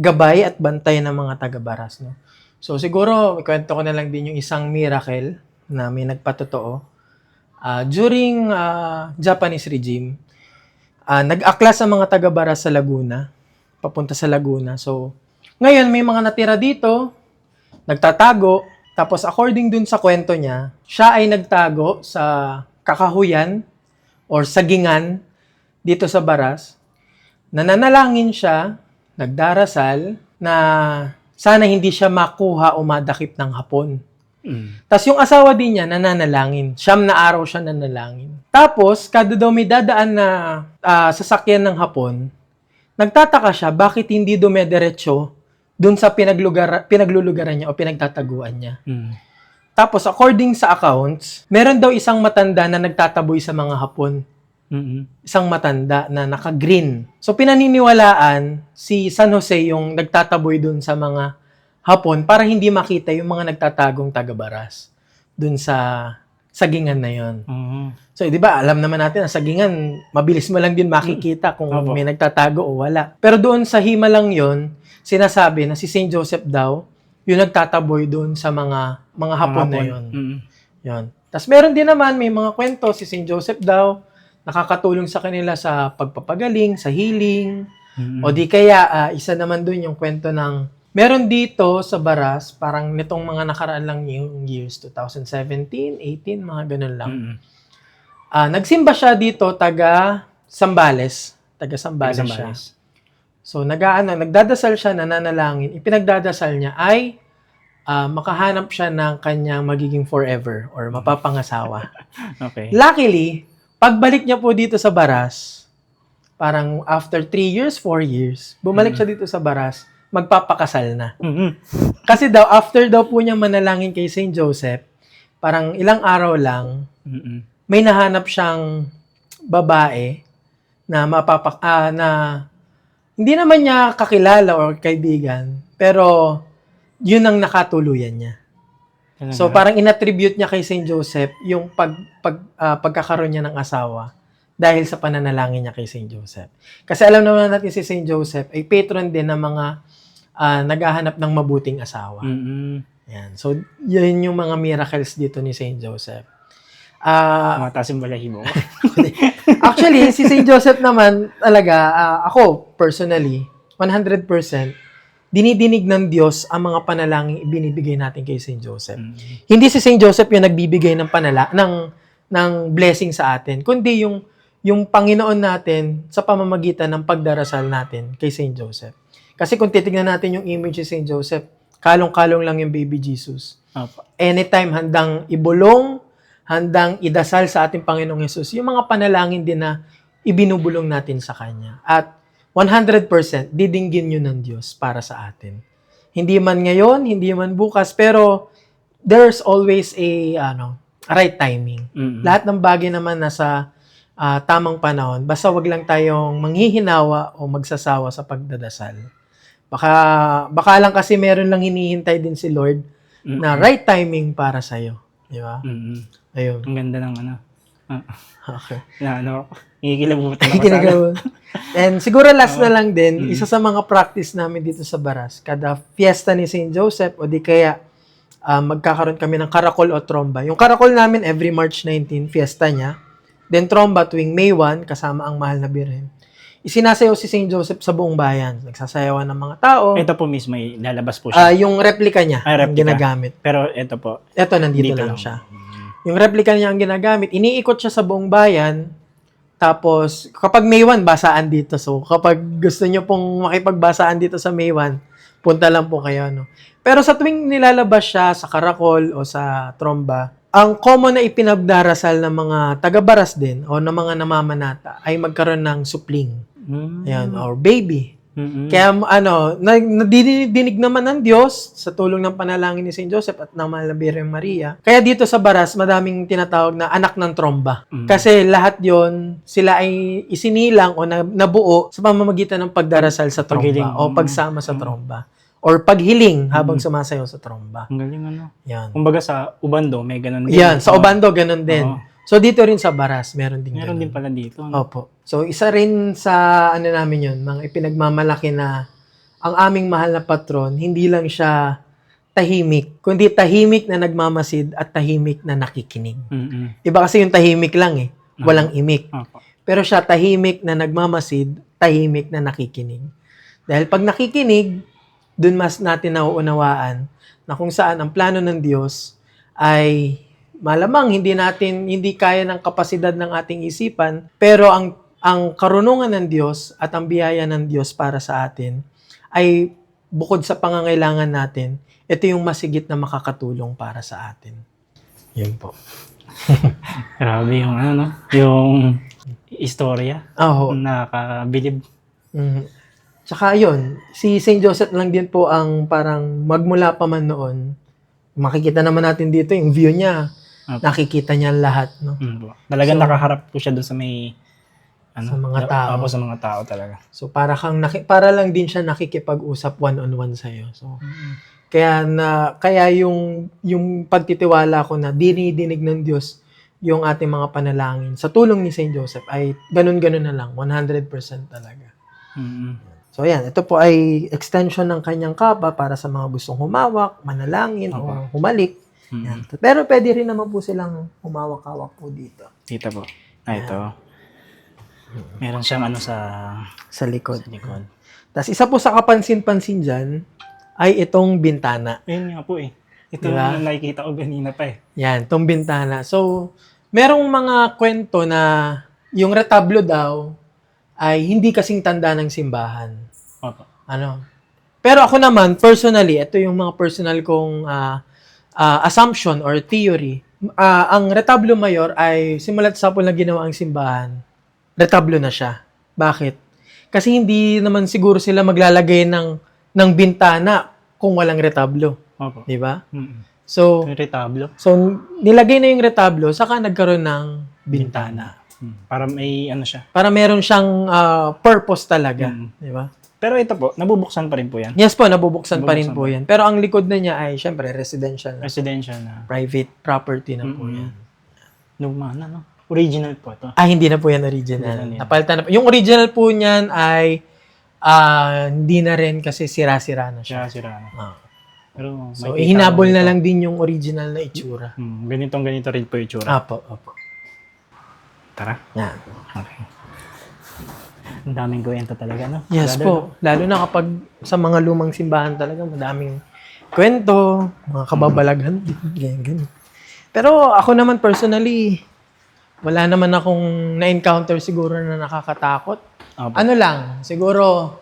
S1: gabay at bantay ng mga taga-Baras. No? So siguro, ikwento ko na lang din yung isang miracle na may nagpatotoo. During Japanese regime, nag-aklas ang mga taga-Baras sa Laguna, papunta sa Laguna. So ngayon, may mga natira dito, nagtatago, tapos according dun sa kwento niya, siya ay nagtago sa kakahuyan or sagingan dito sa Baras. Nananalangin siya, nagdarasal, na sana hindi siya makuha o madakip ng hapon. Tapos yung asawa din niya, nananalangin. 9 na araw siya nanalangin. Tapos, kada daw may dadaan na sasakyan ng hapon, nagtataka siya bakit hindi dumediretso dun sa pinaglulugaran niya o pinagtataguan niya. Tapos, according sa accounts, meron daw isang matanda na nagtataboy sa mga hapon. Isang matanda na naka-green. So, pinaniniwalaan si San Jose yung nagtataboy dun sa mga hapon para hindi makita yung mga nagtatagong taga-Baras dun sa sagingan na yon. So, di ba, alam naman natin, ang sagingan, mabilis mo lang din makikita kung may nagtatago o wala. Pero doon sa himalang yon, sinasabi na si St. Joseph daw, yung nagtataboy doon sa mga hapon na yon. Yon. Tapos meron din naman, may mga kwento, si St. Joseph daw, nakakatulong sa kanila sa pagpapagaling, sa healing, o di kaya, isa naman doon yung kwento ng, meron dito sa Baras, parang nitong mga nakaraan lang yung years, 2017, 18, mga ganun lang. Nagsimba siya dito, taga Sambales siya. So, nagdadasal siya, nananalangin. Ipinagdadasal niya ay makahanap siya ng kanyang magiging forever or mapapangasawa.
S2: Okay.
S1: Luckily, pagbalik niya po dito sa Baras, parang after 3 years, 4 years, bumalik siya dito sa Baras, magpapakasal na. Kasi daw, after daw po niya manalangin kay St. Joseph, parang ilang araw lang, may nahanap siyang babae na na hindi naman niya kakilala or kaibigan, pero yun ang nakatuluyan niya. So parang inattribute niya kay Saint Joseph yung pagkakaroon niya ng asawa dahil sa pananalangin niya kay Saint Joseph. Kasi alam naman natin si Saint Joseph ay patron din ng mga naghahanap ng mabuting asawa. Yan. So yun yung mga miracles dito ni Saint Joseph.
S2: Mataas yung balahibo.
S1: Actually, si Saint Joseph naman talaga, ako personally, 100%, dinidinig ng Diyos ang mga panalangin ibinibigay natin kay Saint Joseph. Hindi si Saint Joseph yung nagbibigay ng ng blessing sa atin, kundi yung Panginoon natin sa pamamagitan ng pagdarasal natin kay Saint Joseph. Kasi kung titignan natin yung image ni Saint Joseph, kalong-kalong lang yung baby Jesus. Anytime handang ibulong, handang idasal sa ating Panginoong Hesus, yung mga panalangin din na ibinubulong natin sa Kanya. At 100% didinggin yun ng Diyos para sa atin. Hindi man ngayon, hindi man bukas, pero there's always a right timing. Lahat ng bagay naman nasa tamang panahon. Basta wag lang tayong manghihinawa o magsasawa sa pagdadasal. Baka lang kasi meron lang hinihintay din si Lord na right timing para sa'yo. Di ba? Ayun.
S2: Ang ganda ng
S1: Okay.
S2: Ikikilabutan ako sana.
S1: And siguro last na lang din, isa sa mga practice namin dito sa Baras, kada fiesta ni Saint Joseph o di kaya magkakaroon kami ng karakol o tromba. Yung karakol namin every March 19, fiesta niya. Then tromba tuwing May 1, kasama ang Mahal na Birhen. Isinasayaw si Saint Joseph sa buong bayan. Nagsasayawan ng mga tao.
S2: Ito po mismo, lalabas po siya.
S1: Yung replika niya, ang ginagamit.
S2: Pero ito po.
S1: Ito, nandito lang siya. Yung replika niya ang ginagamit, iniikot siya sa buong bayan. Tapos, kapag May 1, basaan dito. So, kapag gusto niyo pong makipagbasaan dito sa May 1, punta lang po kayo. No? Pero sa tuwing nilalabas siya sa karakol o sa tromba, ang common na ipinagdarasal ng mga taga-Baras din o ng mga namamanata ay magkaroon ng supling. Ayan, or baby. Kaya nadidinig naman ng Diyos sa tulong ng panalangin ni Saint Joseph at ng Mahal na Birheng Maria. Kaya dito sa Baras, madaming tinatawag na anak ng tromba. Kasi lahat yon sila ay isinilang o nabuo sa pamamagitan ng pagdarasal sa tromba o pagsama sa tromba. Or paghiling habang sumasayaw sa tromba.
S2: Ang galing
S1: Yan.
S2: Kumbaga sa Ubando, may ganun din.
S1: Yan, sa Obando, ganun din. So, dito rin sa Baras, meron din
S2: pala dito.
S1: Opo. So, isa rin sa, namin yun, mga ipinagmamalaki na ang aming mahal na patron, hindi lang siya tahimik, kundi tahimik na nagmamasid at tahimik na nakikinig. Iba kasi yung tahimik lang walang imik. Pero siya tahimik na nagmamasid, tahimik na nakikinig. Dahil pag nakikinig, dun mas natin nauunawaan na kung saan ang plano ng Diyos ay malamang hindi kaya ng kapasidad ng ating isipan, pero ang karunungan ng Diyos at ang biyaya ng Diyos para sa atin ay bukod sa pangangailangan natin, ito yung masigit na makakatulong para sa atin. Yun po.
S2: Grabe yung yung istorya. Nakakabilib.
S1: Tsaka yun, si Saint Joseph lang din po ang parang magmula pa man noon. Makikita naman natin dito yung view niya. Nakikita niya lahat, no?
S2: Talagang nakaharap po siya doon sa may
S1: sa mga tao.
S2: Sa mga tao talaga.
S1: So para lang din siya nakikipag-usap one-on-one sa iyo. So kaya yung pagtitiwala ko na dinidinig ng Diyos yung ating mga panalangin sa tulong ni Saint Joseph ay ganun-ganun na lang, 100% talaga. So yan, ito po ay extension ng kanyang kaba para sa mga gustong humawak, manalangin o humalik. Yan. Pero pwede rin naman po silang humawak-hawak po dito.
S2: Dito po. Ito. Meron siyang
S1: sa likod. Tapos isa po sa kapansin-pansin dyan ay itong bintana.
S2: Ayun nga po Ito
S1: diba?
S2: yung nakikita ko ganina pa
S1: Yan, itong bintana. So, merong mga kwento na yung retablo daw ay hindi kasing tanda ng simbahan. Pero ako naman, personally, ito yung mga personal kong assumption or theory. Ang retablo mayor ay simulat sa na ginawa ang simbahan, retablo na siya. Bakit? Kasi hindi naman siguro sila maglalagay ng bintana kung walang retablo. Di ba? So,
S2: Yung retablo.
S1: nilagay na yung retablo, saka nagkaroon ng bintana.
S2: Para may ano siya.
S1: Para meron siyang purpose talaga. Di ba?
S2: Pero ito po, nabubuksan pa rin po yan.
S1: Yes po, nabubuksan pa rin
S2: Nabubuksan
S1: po yan. Pero ang likod na niya ay, syempre, residential na.
S2: Residential na.
S1: Private property na po yan.
S2: Luma na, no? Original po ito.
S1: Hindi na po yan original.
S2: Hindi na yan.
S1: Napalitan na po. Yung original po niyan ay hindi na rin kasi sira-sira na siya.
S2: Sira na.
S1: Ah.
S2: Pero,
S1: So,
S2: makikita
S1: ihinabol
S2: mo
S1: na
S2: ito.
S1: lang din yung original na itsura.
S2: Ganito rin po yung itsura.
S1: Apo.
S2: Tara.
S1: Yan.
S2: Okay. Ang daming kwento talaga, no?
S1: Yes po. Lalo na kapag sa mga lumang simbahan talaga, madaming kwento, mga kababalaghan, ganyan. Pero ako naman personally, wala naman akong na-encounter siguro na nakakatakot.
S2: Opo.
S1: Ano lang, siguro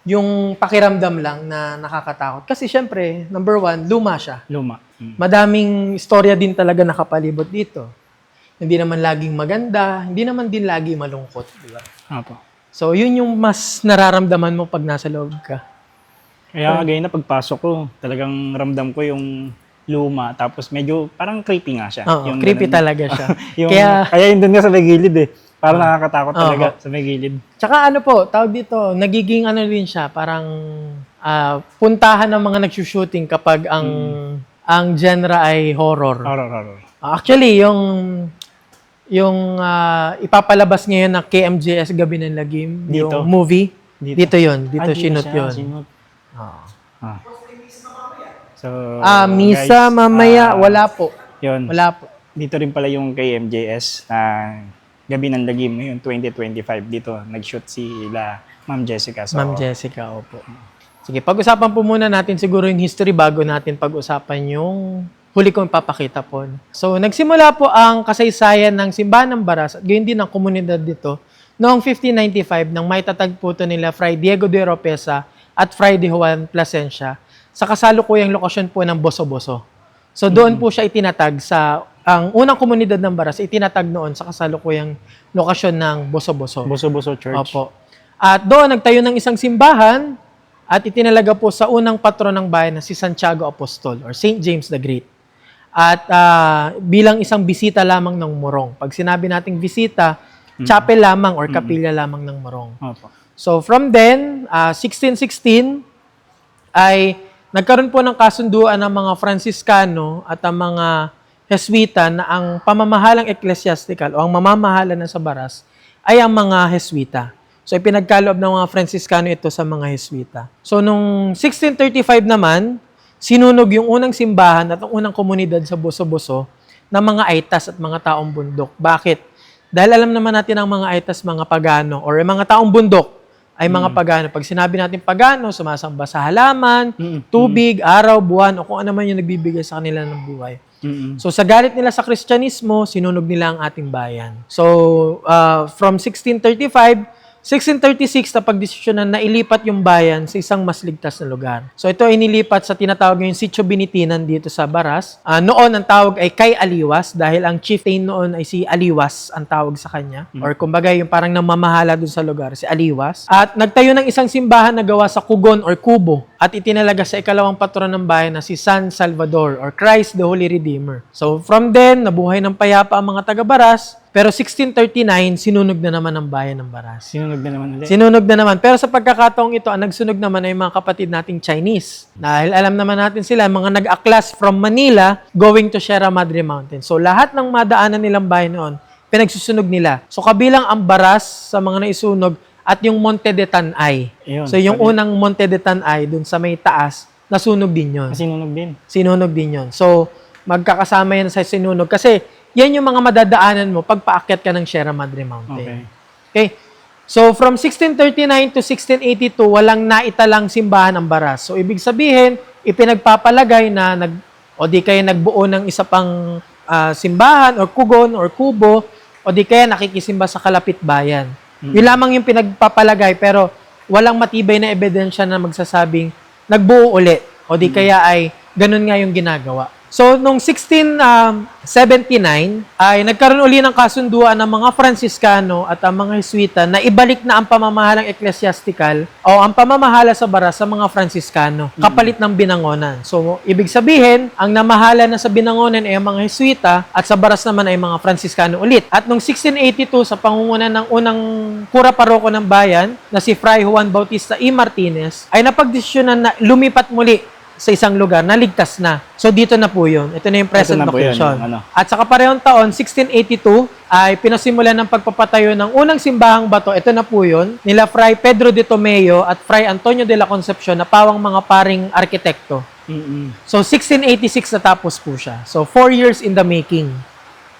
S1: yung pakiramdam lang na nakakatakot. Kasi syempre, number one, luma siya.
S2: Luma.
S1: Madaming istorya din talaga nakapalibot dito. Hindi naman laging maganda, hindi naman din lagi malungkot, di ba?
S2: Opo.
S1: So, yun yung mas nararamdaman mo pag nasa loob ka.
S2: Kaya ngayon na pagpasok ko, talagang ramdam ko yung luma. Tapos medyo parang creepy nga siya.
S1: Oo,
S2: Yung
S1: creepy
S2: ganun.
S1: talaga siya.
S2: kaya
S1: Kaya,
S2: yun doon nga sa may gilid eh. Parang nakakatakot talaga sa may gilid.
S1: tsaka ano po, tawag dito, nagiging ano rin siya, parang puntahan ng mga nagsushooting kapag ang genre ay horror.
S2: Horror.
S1: Actually, yung ipapalabas ngayon na KMJS Gabi ng Lagim,
S2: Dito?
S1: yung movie, dito yun. Dito
S2: Dito
S1: sinut
S2: siya,
S1: yun.
S2: sinut. Ah. So,
S1: Misa
S2: guys,
S1: mamaya, wala po.
S2: Yun.
S1: Wala po.
S2: Dito rin pala yung kay MJS na Gabi ng Lagim ngayon, 2025. Dito, nag-shoot sila Ma'am Jessica. So,
S1: Ma'am Jessica, opo. Sige, pag-usapan po muna natin siguro yung history bago natin pag-usapan yung huli kong ipapakita po. So, nagsimula po ang kasaysayan ng Simbahan ng Baras at gayon din ang komunidad dito noong 1595 nang maitatag po ito nila Fray Diego de Oropesa at Fray de Juan Plasencia sa kasalukuyang lokasyon po ng Boso-Boso. So, doon po siya itinatag ang unang komunidad ng Baras, itinatag noon sa kasalukuyang lokasyon ng Boso-Boso.
S2: Boso-Boso Church.
S1: Opo. At doon, nagtayo ng isang simbahan at itinalaga po sa unang patron ng bayan na si Santiago Apostol or Saint James the Great. At bilang isang bisita lamang ng Morong. Pag sinabi nating bisita, chapel lamang or kapilya lamang ng Morong.
S2: Opo.
S1: So from then, 1616, ay nagkaroon po ng kasunduan ng mga Franciscano at ang mga Jesuita na ang pamamahalang ecclesiastical o ang mamamahala na sa Baras ay ang mga Jesuita. So ipinagkaloob ng mga Franciscano ito sa mga Jesuita. So nung 1635 naman, sinunog yung unang simbahan at ang unang komunidad sa Boso-Boso ng mga Aitas at mga taong bundok. Bakit? Dahil alam naman natin ang mga Aitas, mga pagano, or yung mga taong bundok ay mga pagano. Pag sinabi natin pagano, sumasamba sa halaman, tubig, araw, buwan, o kung ano man yung nagbibigay sa kanila ng buhay. So sa galit nila sa Kristyanismo, sinunog nila ang ating bayan. So from 1635, 1636 na pagdesisyonan na ilipat yung bayan sa isang mas ligtas na lugar. So ito ay nilipat sa tinatawag ngayong Sitio Binitinan dito sa Baras. Noon ang tawag ay kay Aliwas dahil ang chieftain noon ay si Aliwas ang tawag sa kanya. Or kumbaga yung parang namamahala dun sa lugar, si Aliwas. At nagtayo ng isang simbahan na gawa sa kugon or kubo at itinalaga sa ikalawang patron ng bayan na si San Salvador or Christ the Holy Redeemer. So from then, nabuhay ng payapa ang mga taga-Baras. Pero 1639, sinunog na naman ang bayan ng Baras.
S2: Sinunog na naman ulit.
S1: Sinunog na naman. Pero sa pagkakataong ito, ang nagsunog naman ay mga kapatid nating Chinese. Dahil alam naman natin sila, mga nag-aklas from Manila going to Sierra Madre Mountain. So lahat ng madaanan nilang bayan noon, pinagsusunog nila. So kabilang ang Baras sa mga naisunog at yung Monte de Tanay.
S2: Ayun,
S1: So yung unang Monte de Tanay, dun sa may taas, nasunog din yun.
S2: Sinunog din.
S1: Sinunog din yun. So magkakasama yan sa sinunog. Kasi yan yung mga madadaanan mo pag paakyat ka ng Sierra Madre Mountain. Okay. So, from 1639 to 1682, walang naitalang simbahan ang Baras. So, ibig sabihin, ipinagpapalagay na nagbuo ng isa pang simbahan or kugon or kubo o di kaya nakikisimba sa kalapit bayan. Yun lamang yung pinagpapalagay pero walang matibay na ebidensya na magsasabing nagbuo uli o di kaya ay ganun nga yung ginagawa. So, noong 1679, ay nagkaroon uli ng kasunduan ng mga Franciscano at ang mga Jesuita na ibalik na ang pamamahalang eklesiastikal o ang pamamahala sa baras sa mga Franciscano, kapalit ng binangonan. So, ibig sabihin, ang namahala na sa binangonan ay ang mga Jesuita at sa baras naman ay mga Franciscano ulit. At noong 1682, sa pangunguna ng unang kura paroko ng bayan, na si Fray Juan Bautista E. Martinez, ay napagdesisyonan na lumipat muli sa isang lugar na ligtas na. So dito na po yun. Ito na yung present
S2: Ito na po yun,
S1: location.
S2: yung ano.
S1: At sa kaparehong taon, 1682, ay pinasimulan ng pagpapatayo ng unang simbahang bato. Ito na po yun. Nila Fray Pedro de Tomeo at Fray Antonio de la Concepcion na pawang mga paring arkitekto. So 1686 natapos po siya. So 4 years in the making.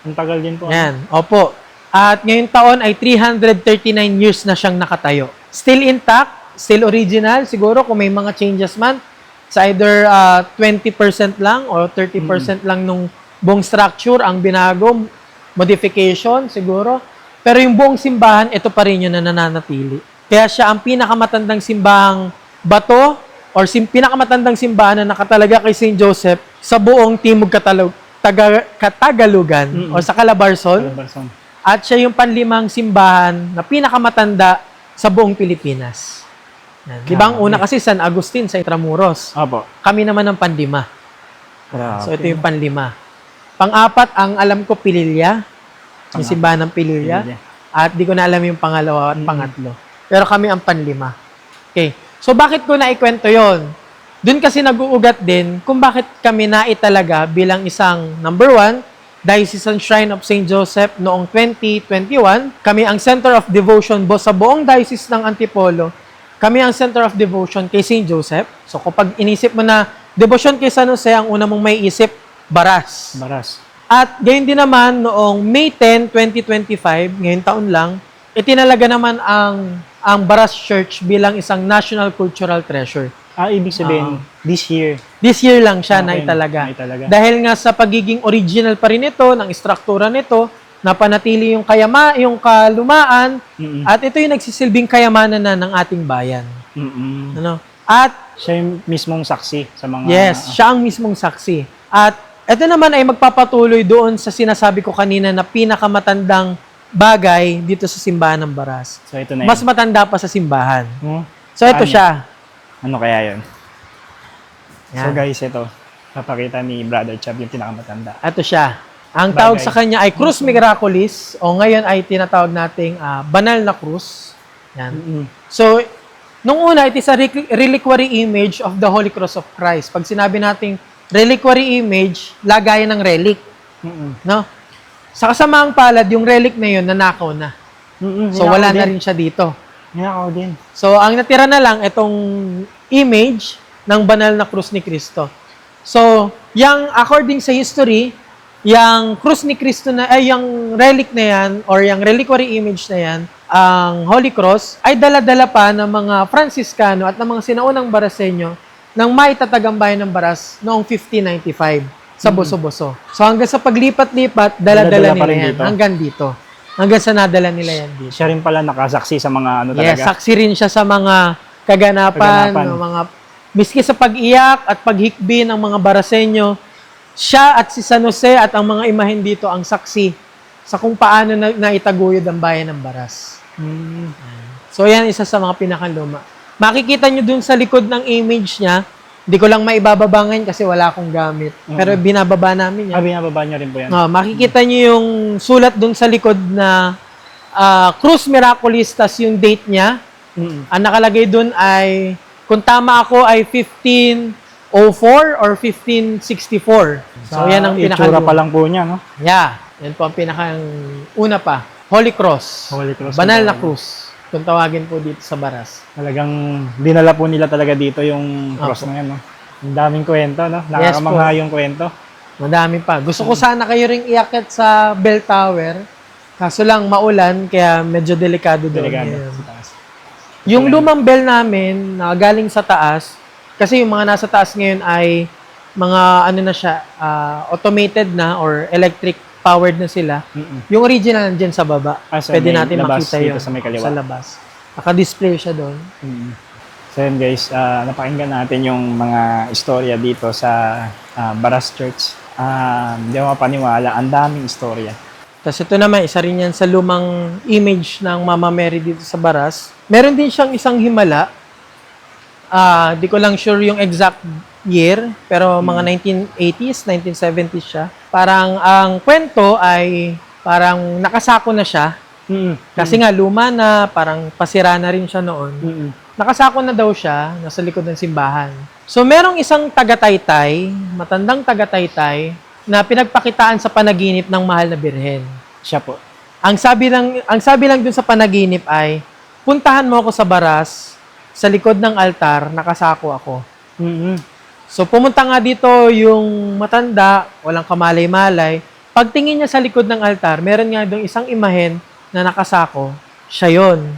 S2: Ang tagal din po.
S1: Yan. Opo. At ngayong taon ay 339 years na siyang nakatayo. Still intact, still original. Siguro kung may mga changes man, sa either 20% lang or 30% lang nung buong structure ang binago, modification siguro. Pero yung buong simbahan, ito pa rin yun na nananatili. Kaya siya ang pinakamatandang simbahang bato or pinakamatandang simbahan na nakatalaga kay St. Joseph sa buong Timog Katagalugan o sa Calabarzon. At siya yung panlimang simbahan na pinakamatanda sa buong Pilipinas. Yan. Di ba ang una kasi San Agustin sa Intramuros.
S2: Opo.
S1: Kami naman ang panlima.
S2: Grabe.
S1: So ito yung panlima. Pang-apat, ang alam ko Pililya. Yung simbahan ng Pililya. At di ko na alam yung pangalawa at pangatlo. Pero kami ang panlima. Okay. So bakit ko naikwento yon? Doon kasi nag-uugat din kung bakit kami naitalaga bilang isang number 1, Diocesan Shrine of St. Joseph noong 2021. Kami ang Center of Devotion sa buong Diocese ng Antipolo. Kami ang Center of Devotion kay St. Joseph. So kapag inisip mo na devotion kay San Jose, ang una mong may isip, baras.
S2: Baras.
S1: At gayon din naman noong May 10, 2025, ngayong taon lang, itinalaga naman ang Baras Church bilang isang National Cultural Treasure.
S2: Ibig sabihin, this year.
S1: This year lang siya
S2: Okay,
S1: naitalaga.
S2: naitalaga.
S1: Dahil nga sa pagiging original pa rin ito, ng istruktura nito, napanatili yung yung kalumaan, at ito yung nagsisilbing kayamanan na ng ating bayan. Ano? At
S2: Siya yung mismong saksi sa mga...
S1: yes, siya ang mismong saksi. At ito naman ay magpapatuloy doon sa sinasabi ko kanina na pinakamatandang bagay dito sa simbahan ng Baras.
S2: So ito na
S1: Mas
S2: yun.
S1: matanda pa sa simbahan.
S2: Hmm?
S1: So ito
S2: Ano?
S1: siya.
S2: Ano kaya yun?
S1: Yan.
S2: So guys, ito. Papakita ni Brother Chab yung pinakamatanda.
S1: Ito siya. Ang tawag
S2: Bagay.
S1: sa kanya ay Cruz Miraculis o ngayon ay tinatawag nating banal na krus. Yan. So, nung una, it is a reliquary image of the Holy Cross of Christ. Pag sinabi nating reliquary image, lagayan ng relic. No? Sa kasamaang palad, yung relic na yun, nanakaw na. So, wala na rin siya dito.
S2: Ninakaw din.
S1: So, ang natira na lang, itong image ng banal na krus ni Kristo. So, yung according sa history, yung krus ni Kristo na, yung relic na yan, or yung reliquary image na yan, ang Holy Cross, ay dala-dala pa ng mga Franciscano at ng mga sinaunang Baraseño nang maitatagang bayan ng Baras noong 1595 sa Boso-Boso. So hanggang sa paglipat-lipat, dala-dala
S2: Dala-dala pa
S1: nila
S2: rin
S1: yan.
S2: dito.
S1: Hanggang dito. Hanggang sa nadala nila yan dito.
S2: Siya rin pala nakasaksi sa mga ano
S1: Yes,
S2: talaga.
S1: saksi rin siya sa mga kaganapan. Ng mga, miski sa pag-iyak at paghikbi ng mga Baraseño, siya at si San Jose at ang mga imahen dito ang saksi sa kung paano naitaguyod ang bayan ng Baras. So yan, isa sa mga pinakaluma. Makikita nyo dun sa likod ng image niya, hindi ko lang maibababa kasi wala akong gamit. Pero binababa namin yan.
S2: Binababa niyo rin po yan.
S1: Makikita nyo yung sulat dun sa likod na Cruz Miraculis, tas yung date niya. Ang nakalagay dun ay, kung tama ako, ay 1504 or 1564. So yan ang
S2: itsura
S1: pinakaluma.
S2: pa lang po niya, no?
S1: Yeah, yan po ang pinakang una pa. Holy Cross.
S2: Holy Cross.
S1: Banal na krus. Kung tawagin po dito sa Baras.
S2: Talagang dinala po nila talaga dito yung cross
S1: Opo.
S2: na yan, no? Ang daming kwento, no? Nakakamangha yung kwento.
S1: Madami pa. Gusto ko sana kayo ring iakyat sa bell tower. Kaso lang maulan, kaya medyo delikado doon.
S2: Delikado.
S1: Ngayon. Yung lumang bell namin, na galing sa taas, kasi yung mga nasa taas ngayon ay mga ano na siya, automated na or electric powered na sila. Yung original nandiyan sa baba.
S2: Sa
S1: Pwede
S2: may
S1: natin
S2: labas
S1: makita
S2: dito
S1: yun
S2: sa may kaliwa.
S1: sa labas. Naka-display siya doon.
S2: So yun guys, napakinggan natin yung mga istorya dito sa Baras Church. Hindi ako mapaniwala. Ang daming istorya.
S1: Tapos ito naman, isa rin yan sa lumang image ng Mama Mary dito sa Baras. Meron din siyang isang himala. Di ko lang sure yung exact year, pero mga 1980s, 1970s siya. Parang ang kwento ay parang nakasako na siya. Kasi nga luma na, parang pasira na rin siya noon. Nakasako na daw siya, nasa likod ng simbahan. So merong isang taga-Taytay, matandang taga-Taytay, na pinagpakitaan sa panaginip ng mahal na birhen.
S2: Siya po.
S1: Ang sabi lang dun sa panaginip ay, puntahan mo ako sa Baras, sa likod ng altar, nakasako ako. So pumunta nga dito yung matanda, walang kamalay-malay. Pagtingin niya sa likod ng altar, meron nga doon isang imahen na nakasako. Siya yun.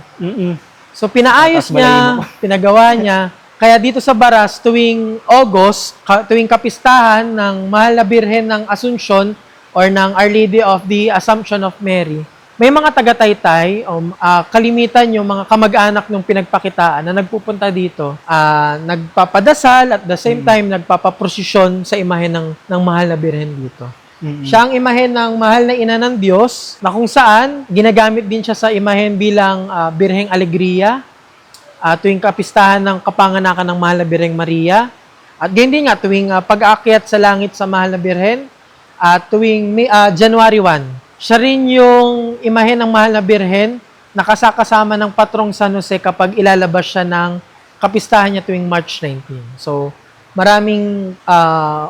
S1: So pinaayos niya, pinagawa niya. Kaya dito sa Baras, tuwing August, tuwing kapistahan ng Mahal na Birhen ng Asuncion or ng Our Lady of the Assumption of Mary, may mga taga-Taytay, kalimitan yung mga kamag-anak ng pinagpakitaan na nagpupunta dito, nagpapadasal at the same time nagpapaprosesyon sa imahen ng Mahal na Birhen dito. Siya ang imahen ng Mahal na Ina ng Diyos na kung saan ginagamit din siya sa imahen bilang Birheng Alegria, tuwing kapistahan ng kapanganakan ng Mahal na Birheng Maria, at ganyan din nga tuwing pag-aakyat sa langit sa Mahal na Birhen, at tuwing January 1. Siya rin yung imahen ng Mahal na Birhen na kasama ng Patrong San Jose kapag ilalabas siya ng kapistahan niya tuwing March 19. So, maraming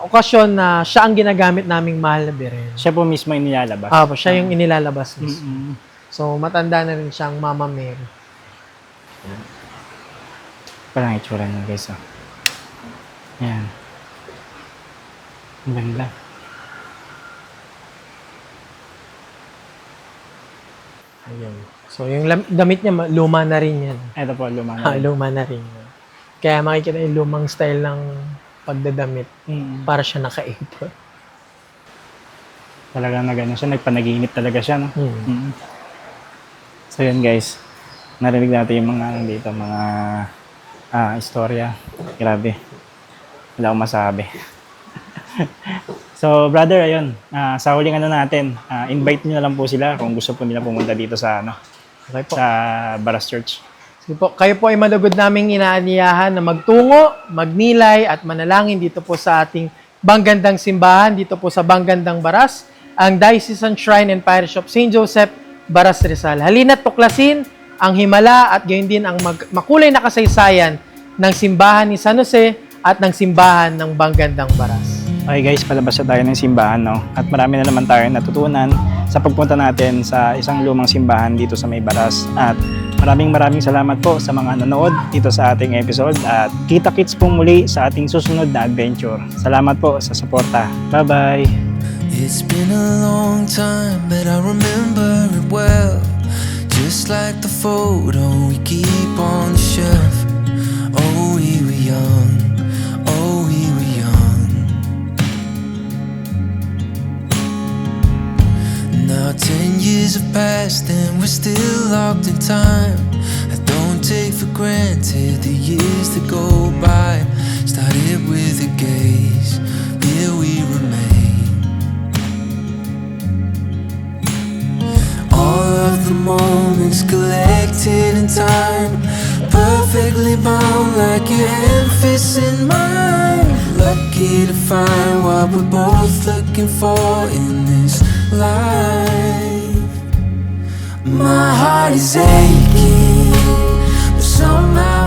S1: okasyon na siya ang ginagamit naming Mahal na Birhen.
S2: Siya po mismo yung nilalabas.
S1: Siya yung inilalabas mismo. So, matanda na rin siyang Mama Mary.
S2: Parang itsura niya, guys. Ayan. Ang ganda.
S1: Ayun. So, yung damit niya, luma na rin yan.
S2: Ito po, luma na.
S1: Luma na rin yan. Kaya makikita yung lumang style ng pagdadamit para siya nakaipon.
S2: Talagang na gano'n siya. Nagpanaginip talaga siya, no? So, yun, guys. Narinig natin yung mga dito, mga istorya. Grabe. Wala akong masabi. So, brother, ayun. Sa huling natin, invite nyo na lang po sila kung gusto po nila pumunta dito sa,
S1: Okay po.
S2: sa Baras Church.
S1: Sige po, kayo po ay malugod naming inaaniyahan na magtungo, magnilay at manalangin dito po sa ating Banggandang Simbahan, dito po sa Banggandang Baras, ang Diocesan Shrine and Parish of St. Joseph, Baras Rizal. Halina't tuklasin ang himala at gayon din ang makulay na kasaysayan ng simbahan ni San Jose at ng simbahan ng Banggandang Baras.
S2: Okay guys, palabas na tayo ng simbahan, no? At marami na naman tayong natutunan sa pagpunta natin sa isang lumang simbahan dito sa May Baras. At maraming salamat po sa mga nanood dito sa ating episode. At kita-kits pong muli sa ating susunod na adventure. Salamat po sa suporta. Bye-bye!
S3: It's been a long time, but I remember it well. Just like the photo we keep on the shelf. Oh, we were young. Oh, we were young. Now 10 years have passed and we're still locked in time. I don't take for granted the years that go by. Started with a gaze, here we remain. All of the moments collected in time, perfectly bound like your hand fits in mine. Lucky to find what we're both looking for in this life. My heart is aching, but somehow